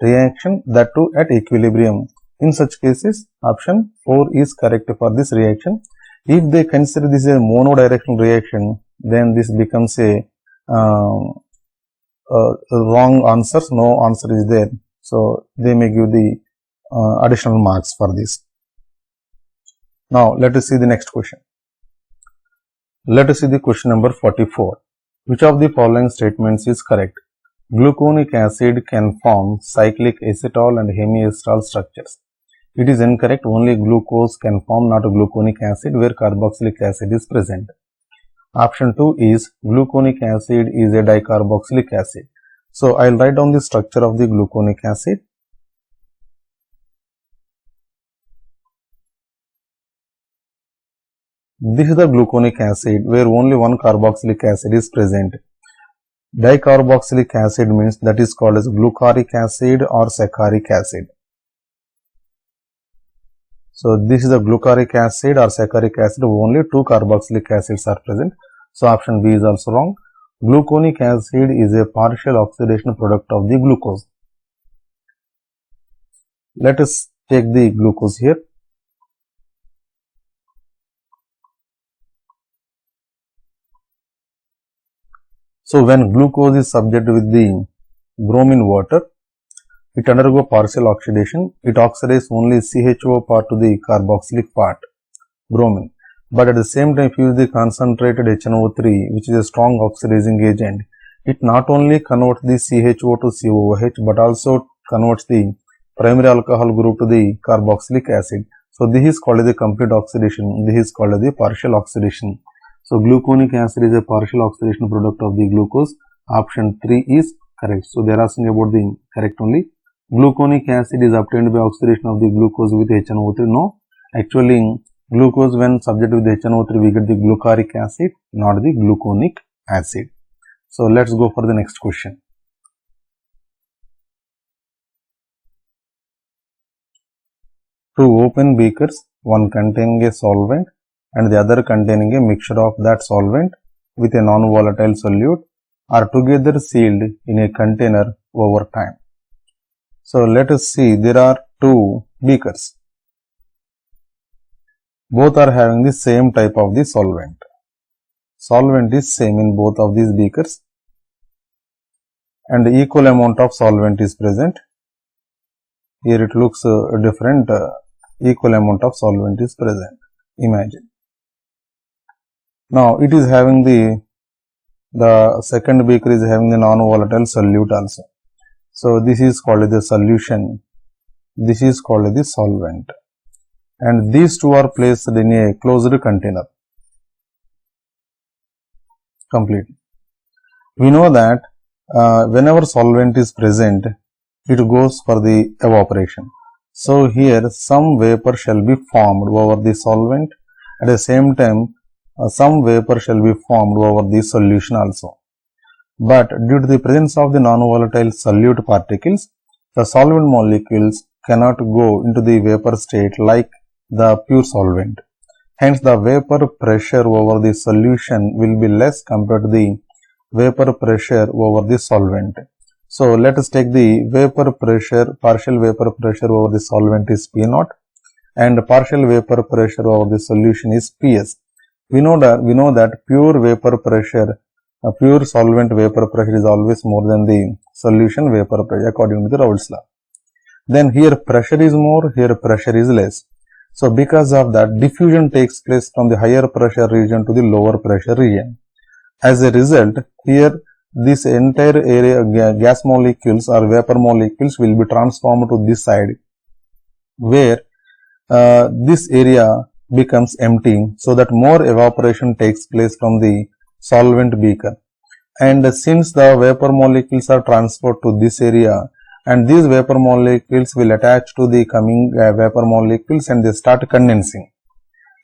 reaction, that too at equilibrium. In such cases, option 4 is correct for this reaction. If they consider this a monodirectional reaction, then this becomes a wrong answer. No answer is there. So they may give the additional marks for this. Now let us see the next question. Let us see the question number 44. Which of the following statements is correct? Gluconic acid can form cyclic acetal and hemiacetal structures. It is incorrect. Only glucose can form, not gluconic acid, where carboxylic acid is present. Option 2 is gluconic acid is a dicarboxylic acid. So I will write down the structure of the gluconic acid. This is the gluconic acid where only one carboxylic acid is present. Dicarboxylic acid means that is called as glucaric acid or saccharic acid. So this is the glucaric acid or saccharic acid, only two carboxylic acids are present. So option B is also wrong. Gluconic acid is a partial oxidation product of the glucose. Let us take the glucose here. So when glucose is subjected with the bromine water, it undergo partial oxidation. It oxidizes only CHO part to the carboxylic part, bromine. But at the same time, if you use the concentrated HNO3, which is a strong oxidizing agent, it not only converts the CHO to COOH, but also converts the primary alcohol group to the carboxylic acid. So this is called the complete oxidation. This is called the partial oxidation. So gluconic acid is a partial oxidation product of the glucose. Option 3 is correct. So they are asking about the correct only. gluconic acid is obtained by oxidation of the glucose with HNO3. No, actually glucose when subject with HNO3 we get the glucaric acid, not the gluconic acid. So let's go for the next question. Two open beakers, one containing a solvent and the other containing a mixture of that solvent with a non-volatile solute, are together sealed in a container over time. So let us see, there are two beakers. Both are having the same type of the solvent. Solvent is same in both of these beakers and equal amount of solvent is present. Here it looks different, equal amount of solvent is present. Imagine. Now it is having the second beaker is having the non-volatile solute also. So this is called the solution. This is called the solvent. And these two are placed in a closed container. Completely. We know that whenever solvent is present, it goes for the evaporation. So here some vapor shall be formed over the solvent. At the same time, some vapor shall be formed over the solution also. But due to the presence of the non-volatile solute particles, the solvent molecules cannot go into the vapor state like the pure solvent. Hence, the vapor pressure over the solution will be less compared to the vapor pressure over the solvent. So, let us take the vapor pressure, partial vapor pressure over the solvent is P0 and partial vapor pressure over the solution is Ps. We know that pure vapor pressure, pure solvent vapor pressure is always more than the solution vapor pressure according to the Raoult's law. Then here pressure is more, here pressure is less. So because of that, diffusion takes place from the higher pressure region to the lower pressure region. As a result, here this entire area gas molecules or vapor molecules will be transformed to this side, where this area becomes empty, so that more evaporation takes place from the solvent beaker. And since the vapor molecules are transferred to this area, and these vapor molecules will attach to the coming vapor molecules and they start condensing.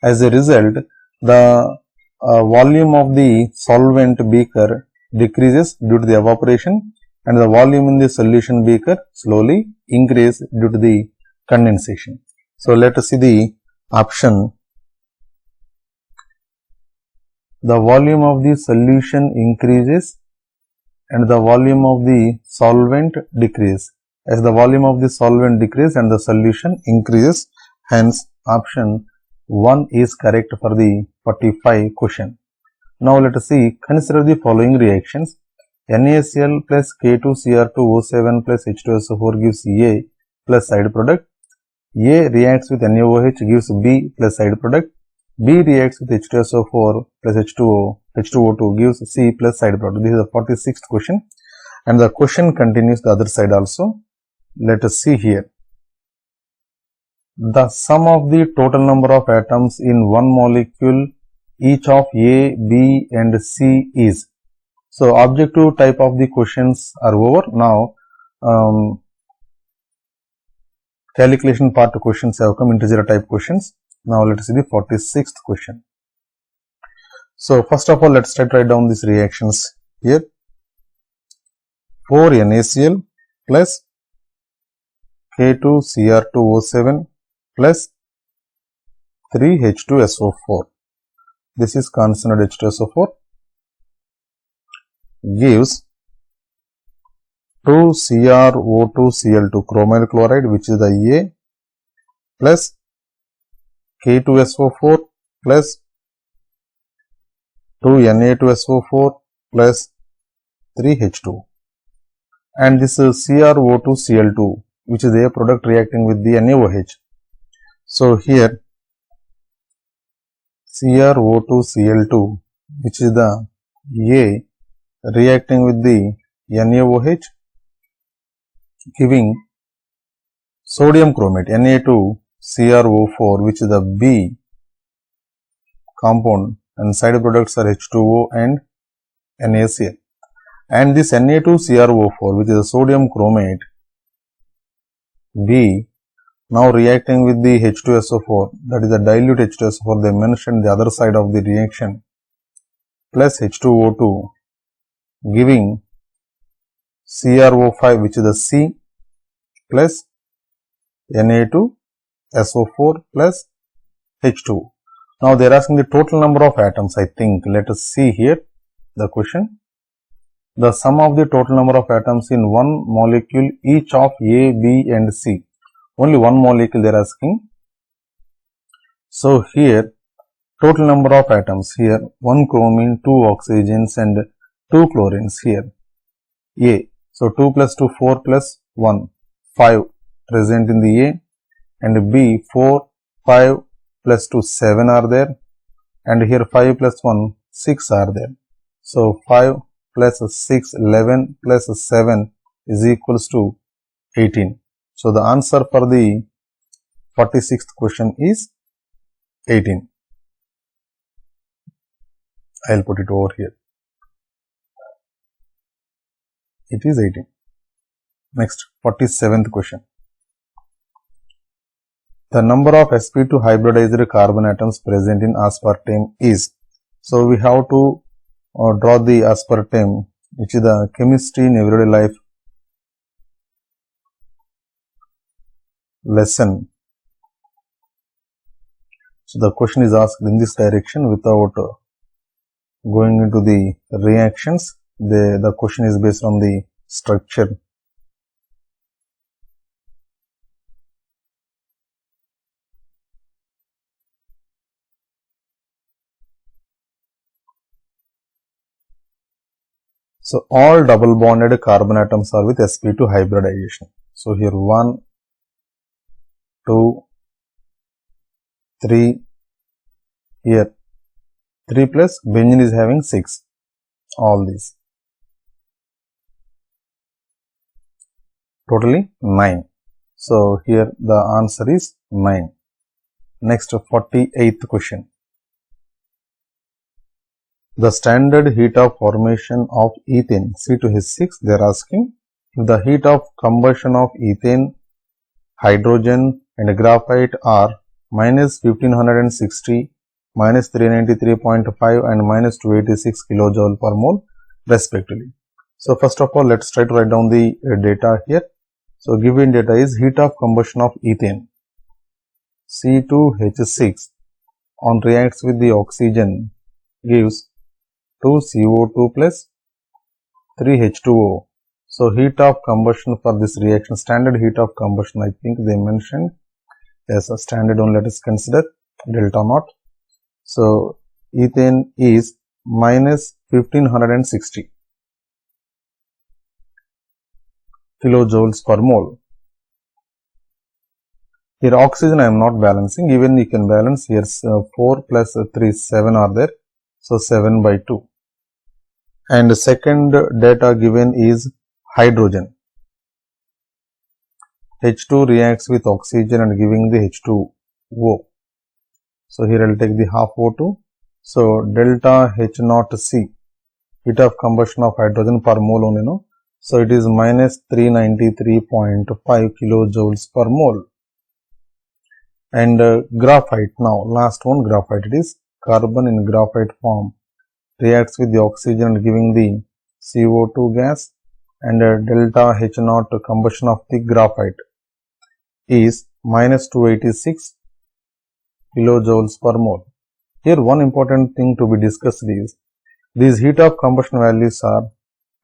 As a result, the volume of the solvent beaker decreases due to the evaporation and the volume in the solution beaker slowly increases due to the condensation. So let us see the option. The volume of the solution increases and the volume of the solvent decreases. As the volume of the solvent decreases and the solution increases, hence option 1 is correct for the 45 question. Now let us see, consider the following reactions. NaCl plus K2Cr2O7 plus H2SO4 gives A plus side product. A reacts with NaOH gives B plus side product. B reacts with H2SO4 plus H2O2 gives C plus side product. This is the 46th question and the question continues the other side also. Let us see here. The sum of the total number of atoms in one molecule each of A, B and C is. So objective type of the questions are over. Now calculation part questions have come, integer type questions. Now let us see the 46th question. So first of all, let's try to write down these reactions here. 4 NaCl plus K2Cr2O7 plus 3 H2SO4. This is concentrated H2SO4 gives 2 CrO2Cl2 chromyl chloride, which is the A, plus K2SO4 plus 2 Na2SO4 plus 3 H2. And this is CrO2Cl2, which is a product reacting with the NaOH. So here CrO2Cl2, which is the A reacting with the NaOH, giving sodium chromate Na2CrO4, which is the B compound, and side products are H2O and NaCl. And this Na2CrO4, which is a sodium chromate, B. Now reacting with the H2SO4, that is the dilute H2SO4, they mentioned the other side of the reaction plus H2O2 giving CrO5, which is the C, plus Na2SO4 plus H2. Now they are asking the total number of atoms, I think. Let us see here the question. The sum of the total number of atoms in one molecule each of A, B and C. Only one molecule they are asking. So here total number of atoms here 1 chromine, 2 oxygens and 2 chlorines here. A. So 2 plus 2 4 plus 1 5 present in the A, and B 4 5 plus 2 7 are there, and here 5 plus 1 6 are there. So 5 plus 6 11 plus 7 is equals to 18. So the answer for the 46th question is 18. I will put it over here. It is 18. Next, 47th question. The number of sp2 hybridized carbon atoms present in aspartame is. So we have to draw the aspartame, which is the chemistry in everyday life lesson. So the question is asked in this direction without going into the reactions. The question is based on the structure. So all double bonded carbon atoms are with sp2 hybridization. So here 1, 2, 3, here 3 plus benzene is having 6, all these. Totally 9. So here the answer is 9. Next, 48th question. The standard heat of formation of ethane C2H6, they are asking if the heat of combustion of ethane, hydrogen and graphite are minus 1560, minus 393.5 and minus 286 kilojoule per mole respectively. So first of all, let's try to write down the data here. So given data is heat of combustion of ethane C2H6 on reacts with the oxygen gives 2CO2 plus 3H2O. So heat of combustion for this reaction, standard heat of combustion, I think they mentioned as a standard one, let us consider delta naught. So ethane is minus 1560 kilojoules per mole. Here oxygen I am not balancing, even you can balance. Here 4 plus 3 7 are there, so 7 by 2. And the second data given is hydrogen. H2 reacts with oxygen and giving the H2O. So here I will take the half O2. So delta H naught C, heat of combustion of hydrogen per mole only, no? So it is minus 393.5 kilojoules per mole. And graphite, now last one, graphite, it is carbon in graphite form reacts with the oxygen and giving the CO2 gas, and delta H naught combustion of the graphite is minus 286 kilojoules per mole. Here one important thing to be discussed is these heat of combustion values are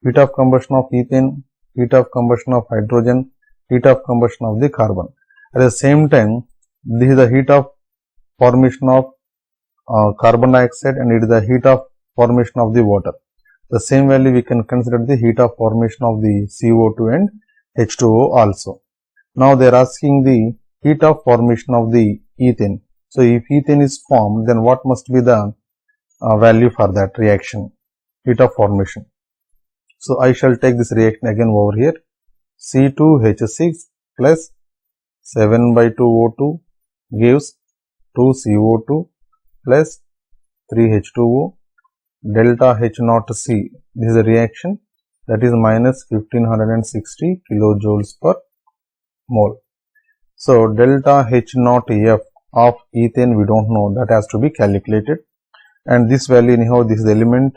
heat of combustion of ethane, heat of combustion of hydrogen, heat of combustion of the carbon. At the same time, this is the heat of formation of carbon dioxide, and it is the heat of formation of the water. The same value we can consider the heat of formation of the CO2 and H2O also. Now they are asking the heat of formation of the ethane. So if ethane is formed, then what must be the value for that reaction, heat of formation? So I shall take this reaction again over here. C2H6 plus 7 by 2 O2 gives 2 CO2 plus 3 H2O. Delta H naught C, this is a reaction, that is minus 1560 kilojoules per mole. So delta H naught F of ethane we don't know, that has to be calculated, and this value anyhow, this is element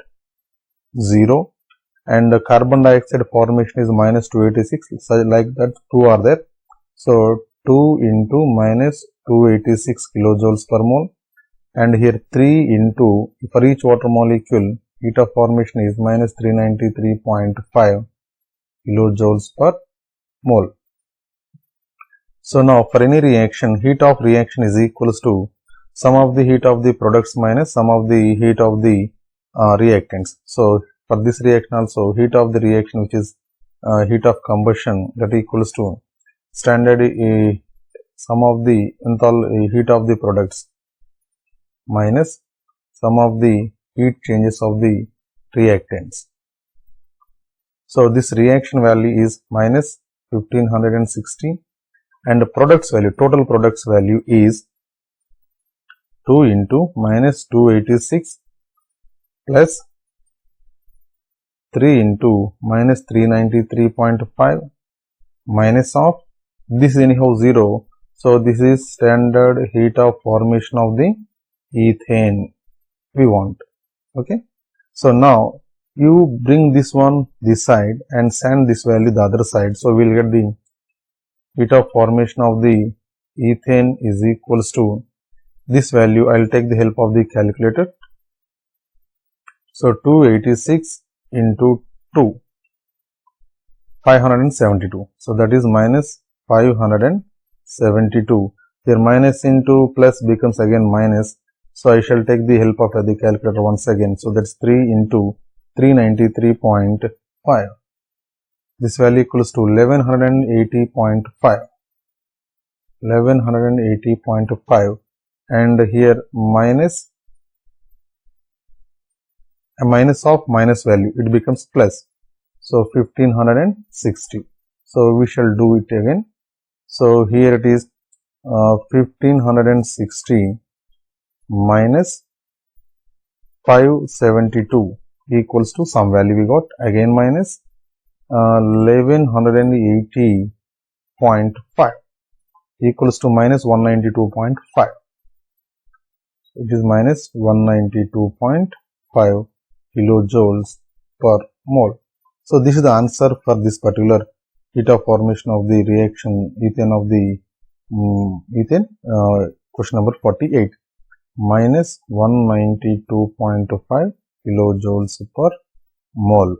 0, and the carbon dioxide formation is minus 286, so like that 2 are there. So 2 into minus 286 kilojoules per mole, and here 3 into, for each water molecule heat of formation is minus 393.5 kilojoules per mole. So now for any reaction, heat of reaction is equals to sum of the heat of the products minus sum of the heat of the reactants. So for this reaction also, heat of the reaction, which is heat of combustion, that equals to standard sum of the heat of the products minus sum of the heat changes of the reactants. So this reaction value is minus 1560, and the products value, total products value is 2 into minus 286 plus 3 into minus 393.5 minus of, this is anyhow 0. So this is standard heat of formation of the ethane we want. Okay. So now you bring this one this side and send this value the other side. So we will get the heat of formation of the ethane is equals to this value. I will take the help of the calculator. So 286 into 2, 572. So that is minus 572. Here minus into plus becomes again minus. So I shall take the help of the calculator once again. So that's 3 into 393.5. This value equals to 1180.5. 1180.5, and here minus a minus of minus value, it becomes plus. So 1560. So we shall do it again. So here it is 1560 minus 572 equals to some value we got, again minus 1180.5 equals to minus 192.5. It is minus 192.5 kilojoules per mole. So this is the answer for this particular heat of formation of the reaction ethane of the ethane, question number 48, minus 192.5 kilojoules per mole.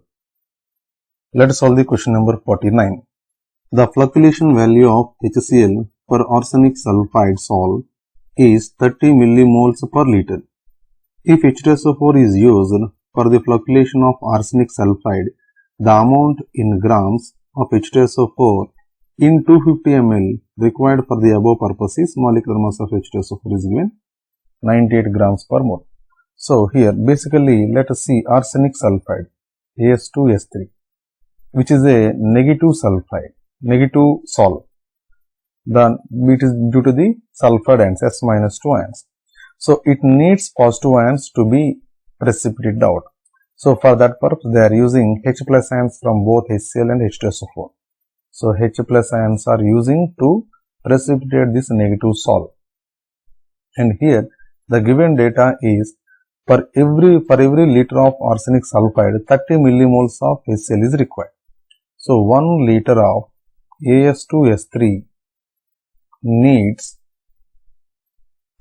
Let us solve the question number 49. The flocculation value of HCl for arsenic sulfide salt is 30 millimoles per liter. If H2SO4 is used for the flocculation of arsenic sulfide, the amount in grams of H2SO4 in 250 ml required for the above purpose is, molecular mass of H2SO4 is given 98 grams per mole. So here basically let us see arsenic sulfide As2S3, which is a negative sulfide, negative salt. Then it is due to the sulfide ions, S minus 2 ions. So it needs positive ions to be precipitated out. So for that purpose they are using H plus ions from both HCl and H2SO4. So H plus ions are using to precipitate this negative salt. And here the given data is for every liter of arsenic sulfide 30 millimoles of HCl is required. So 1 liter of As2S3 needs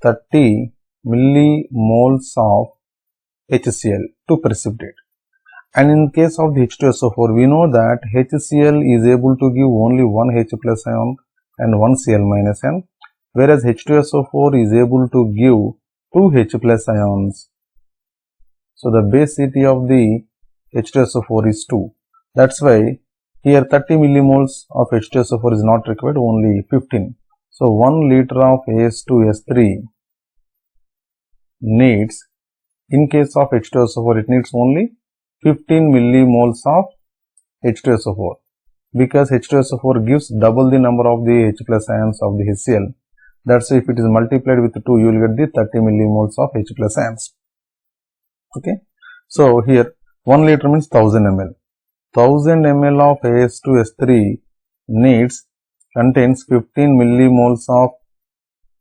30 millimoles of HCl to precipitate. And in case of the H2SO4, we know that HCl is able to give only one H plus ion and one Cl minus ion, whereas H2SO4 is able to give two H plus ions. So the basicity of the H2SO4 is 2. That's why here 30 millimoles of H2SO4 is not required, only 15. So 1 liter of As2S3 needs, in case of H2SO4, it needs only 15 millimoles of H2SO4, because H2SO4 gives double the number of the H plus ions of the HCl. That's why if it is multiplied with 2, you will get the 30 millimoles of H plus ions. Okay. So here 1 liter means 1000 ml. 1000 ml of As2S3 needs contains 15 millimoles of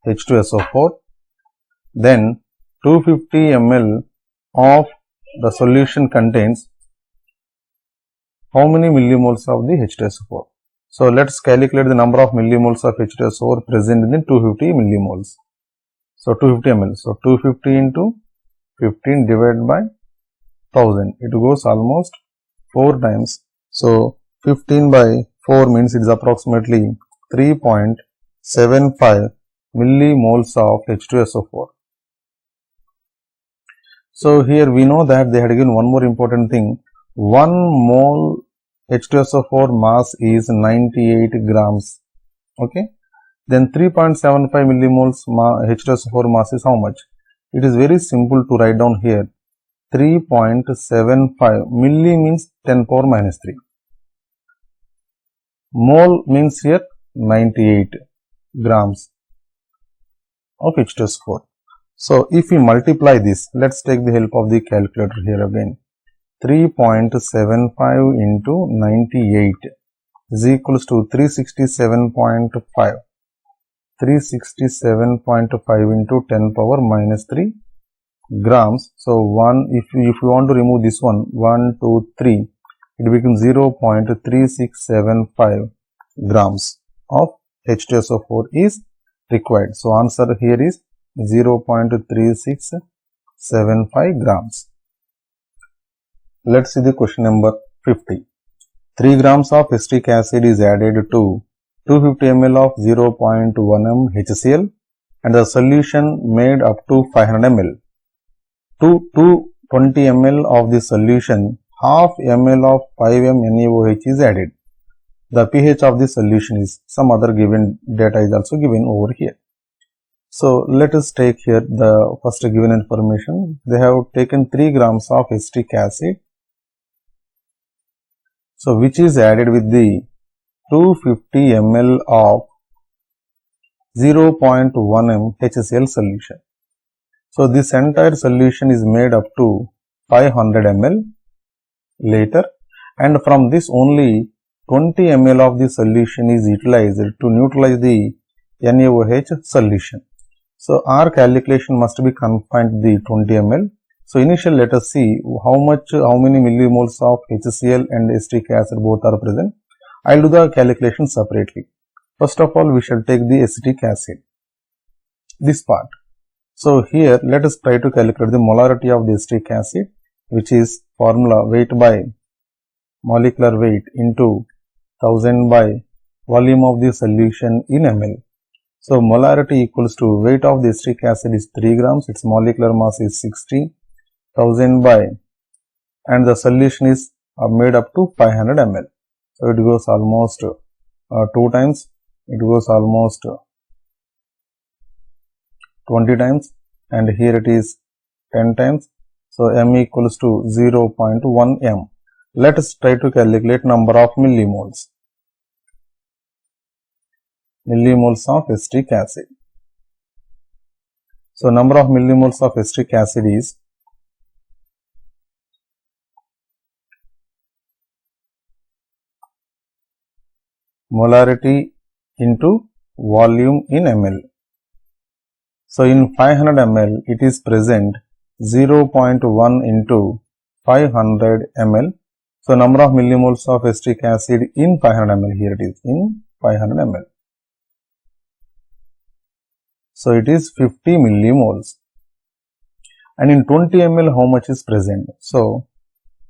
H2SO4. Then 250 ml of the solution contains how many millimoles of the H2SO4? So let's calculate the number of millimoles of H2SO4 present in the 250 millimoles. So 250 ml. So 250 into 15 divided by 1000. It goes almost 4 times. So 15 by 4 means it is approximately 3.75 millimoles of H2SO4. So here we know that they had given one more important thing. 1 mole H2SO4 mass is 98 grams. Okay. Then 3.75 millimoles H2SO4 mass is how much? It is very simple to write down here. 3.75 milli means 10 power minus 3. Mole means here 98 grams of H2SO4. So if we multiply this, let's take the help of the calculator here again. 3.75 into 98 is equals to 367.5. 367.5 into 10 power minus 3 grams. So if you want to remove this one, 1, 2, 3, it becomes 0.3675 grams of H2SO4 is required. So answer here is 0.3675 grams. Let's see the question number 50. 3 grams of acetic acid is added to 250 ml of 0.1 m HCl and the solution made up to 500 ml. To 220 ml of the solution, half ml of 5m NaOH is added. The pH of the solution is, some other given data is also given over here. So let us take here the first given information. They have taken 3 grams of acetic acid. So which is added with the 250 ml of 0.1 m HCl solution. So this entire solution is made up to 500 ml later, and from this only 20 ml of the solution is utilized to neutralize the NaOH solution. So our calculation must be confined to the 20 ml. So initially let us see how many millimoles of HCl and acetic acid both are present. I will do the calculation separately. First of all, we shall take the acetic acid, this part. So here let us try to calculate the molarity of the acetic acid, which is formula weight by molecular weight into 1000 by volume of the solution in ml. So molarity equals to weight of the acetic acid is 3 grams, its molecular mass is 60, 1000 by, and the solution is made up to 500 ml. So it goes almost 2 times, it goes almost 20 times, and here it is 10 times. So m equals to 0.1 m. Let us try to calculate number of millimoles. Millimoles of acetic acid. So number of millimoles of acetic acid is molarity into volume in ml. So in 500 ml it is present 0.1 into 500 ml. So number of millimoles of acetic acid in 500 ml, here it is in 500 ml. So it is 50 millimoles. And in 20 ml how much is present? So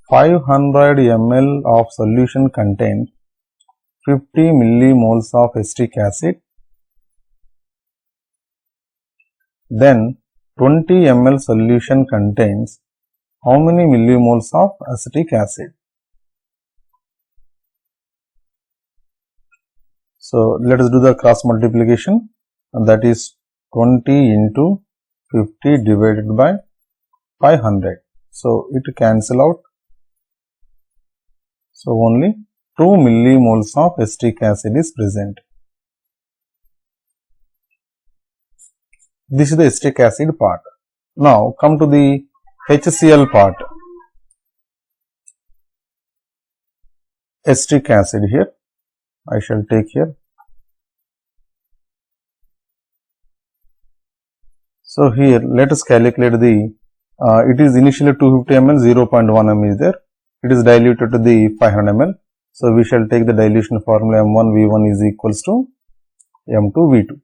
500 ml of solution contains 50 millimoles of acetic acid. Then 20 ml solution contains how many millimoles of acetic acid? So let us do the cross multiplication, and that is 20 into 50 divided by 500. So it cancel out. So only 2 millimoles of acetic acid is present. This is the acetic acid part. Now come to the HCl part. Acetic acid here, I shall take here So here let us calculate the, it is initially 250 ml, 0.1 ml is there. It is diluted to the 500 ml. So we shall take the dilution formula M1 V1 is equals to M2 V2.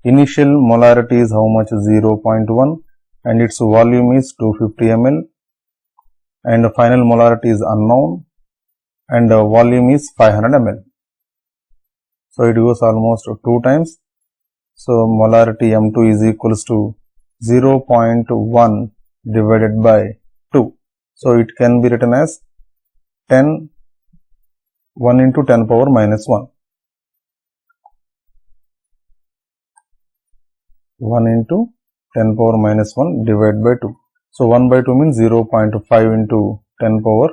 Initial molarity is how much? 0.1 and its volume is 250 ml and the final molarity is unknown and the volume is 500 ml. So it goes almost 2 times. So molarity M2 is equals to 0.1 divided by 2. So it can be written as 1 into 10 power minus 1. 1 into 10 power minus 1 divided by 2. So 1 by 2 means 0.5 into 10 power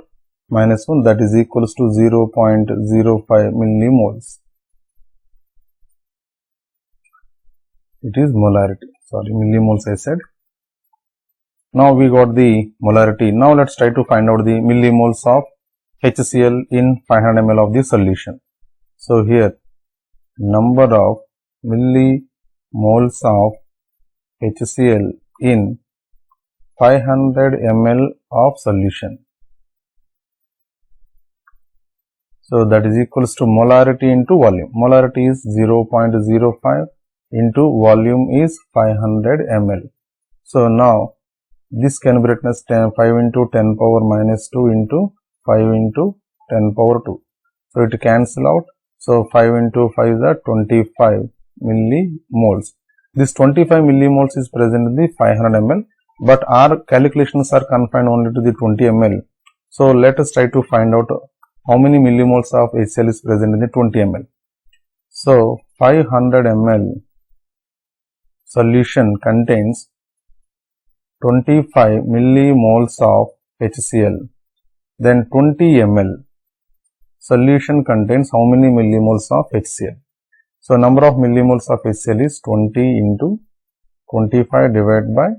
minus 1, that is equals to 0.05 millimoles. It is molarity, sorry, millimoles I said. Now we got the molarity. Now let's try to find out the millimoles of HCl in 500 ml of the solution. So here number of millimoles of HCl in 500 ml of solution. So that is equals to molarity into volume. Molarity is 0.05 into volume is 500 ml. So now this can be written as 5 into 10 power minus 2 into 5 into 10 power 2. So it cancel out. So 5 into 5 is 25 millimoles. This 25 millimoles is present in the 500 ml, but our calculations are confined only to the 20 ml. So let us try to find out how many millimoles of HCl is present in the 20 ml. So 500 ml solution contains 25 millimoles of HCl. Then 20 ml solution contains how many millimoles of HCl? So number of millimoles of HCl is 20 into 25 divided by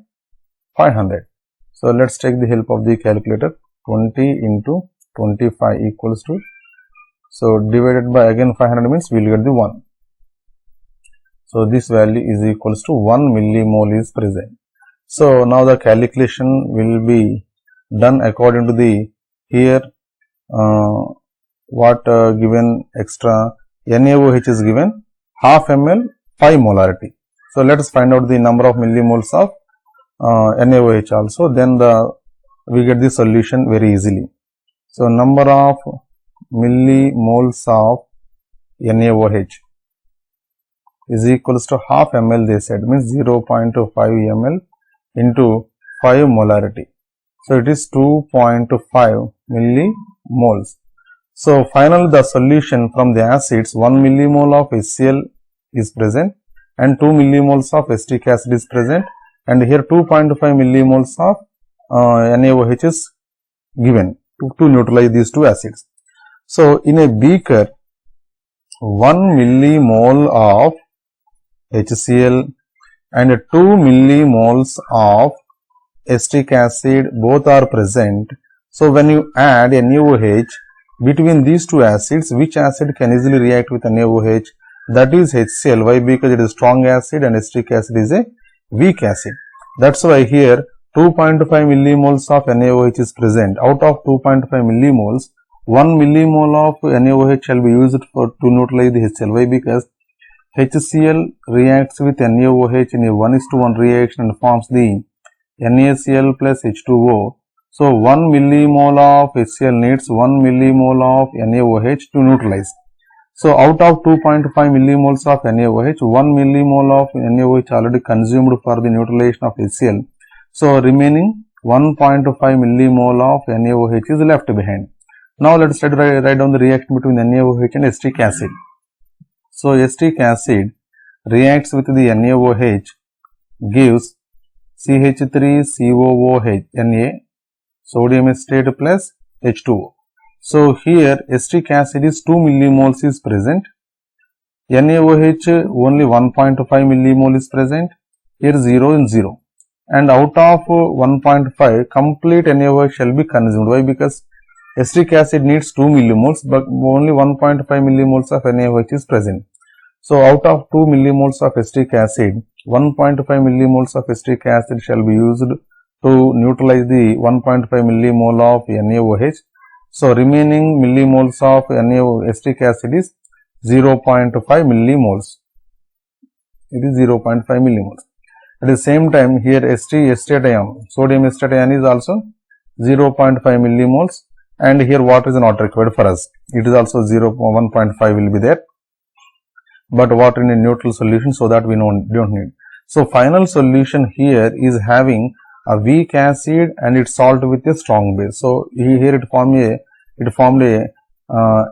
500. So let's take the help of the calculator. 20 into 25 equals to, so divided by again 500 means we will get the 1. So this value is equals to 1 millimole is present. So now the calculation will be done according to the here given extra NaOH is given half ml 5 molarity. So let us find out the number of millimoles of NaOH also, then we get the solution very easily. So number of millimoles of NaOH is equals to half ml, they said, means 0.5 ml into 5 molarity. So it is 2.5 millimoles. So finally the solution from the acids, 1 millimole of HCl is present and 2 millimoles of acetic acid is present, and here 2.5 millimoles of NaOH is given to neutralize these two acids. So in a beaker, 1 millimole of HCl and 2 millimoles of acetic acid both are present. So when you add NaOH between these two acids, which acid can easily react with NaOH? That is HCl. Why? Because it is strong acid and acetic acid is a weak acid. That's why here 2.5 millimoles of NaOH is present. Out of 2.5 millimoles, 1 millimole of NaOH shall be used to neutralize the HCl. Why? Because HCl reacts with NaOH in a 1:1 reaction and forms the NaCl plus H2O. So 1 millimole of HCl needs 1 millimole of NaOH to neutralize. So out of 2.5 millimoles of NaOH, 1 millimole of NaOH already consumed for the neutralization of HCl. So remaining 1.5 millimole of NaOH is left behind. Now let us try to write down the reaction between NaOH and acetic acid. So acetic acid reacts with the NaOH, gives CH3COOH, Na, sodium acetate plus H2O. So here acetic acid is 2 millimoles is present, NaOH only 1.5 millimole is present, here 0 and 0, and out of 1.5 complete NaOH shall be consumed. Why? Because acetic acid needs 2 millimoles but only 1.5 millimoles of NaOH is present. So out of 2 millimoles of acetic acid, 1.5 millimoles of acetic acid shall be used to neutralize the 1.5 millimole of NaOH. So remaining millimoles of acetic acid is 0.5 millimoles. It is 0.5 millimoles. At the same time, here acetate ion, sodium acetate ion is also 0.5 millimoles, and here water is not required for us. It is also 1.5 will be there, but water in a neutral solution, so that we don't need. So final solution here is having a weak acid and its salt with a strong base. So here it formed a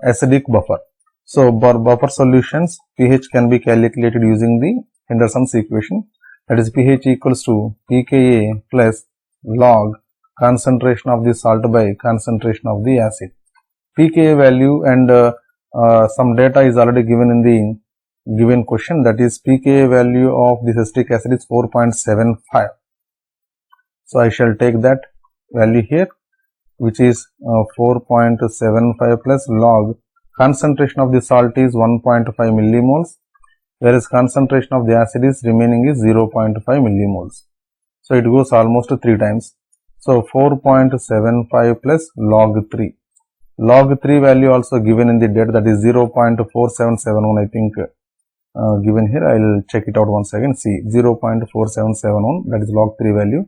acidic buffer. So buffer solutions, pH can be calculated using the Henderson's equation. That is pH equals to pKa plus log concentration of the salt by concentration of the acid. pKa value and some data is already given in the given question, that is pKa value of this acetic acid is 4.75. So I shall take that value here, which is 4.75 plus log concentration of the salt is 1.5 millimoles, whereas concentration of the acid is remaining is 0.5 millimoles. So it goes almost 3 times. So 4.75 plus log 3. Log 3 value also given in the data, that is 0.4771, I think given here. I will check it out once again. See, 0.4771, that is log 3 value.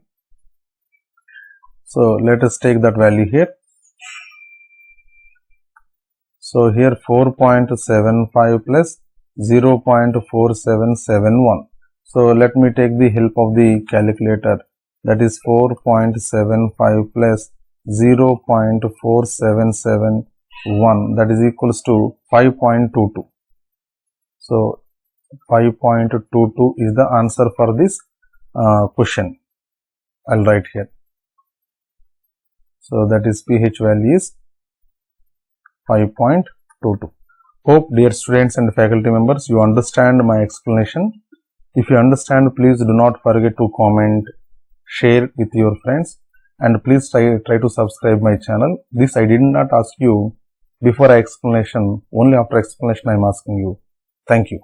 So let us take that value here. So here 4.75 plus 0.4771. So let me take the help of the calculator. That is 4.75 plus 0.4771, that is equals to 5.22. So 5.22 is the answer for this question. I'll write here. So that is pH value is 5.22. Hope, dear students and faculty members, you understand my explanation. If you understand, please do not forget to comment, share with your friends, and please try to subscribe my channel. This I did not ask you before explanation, only after explanation I am asking you. Thank you.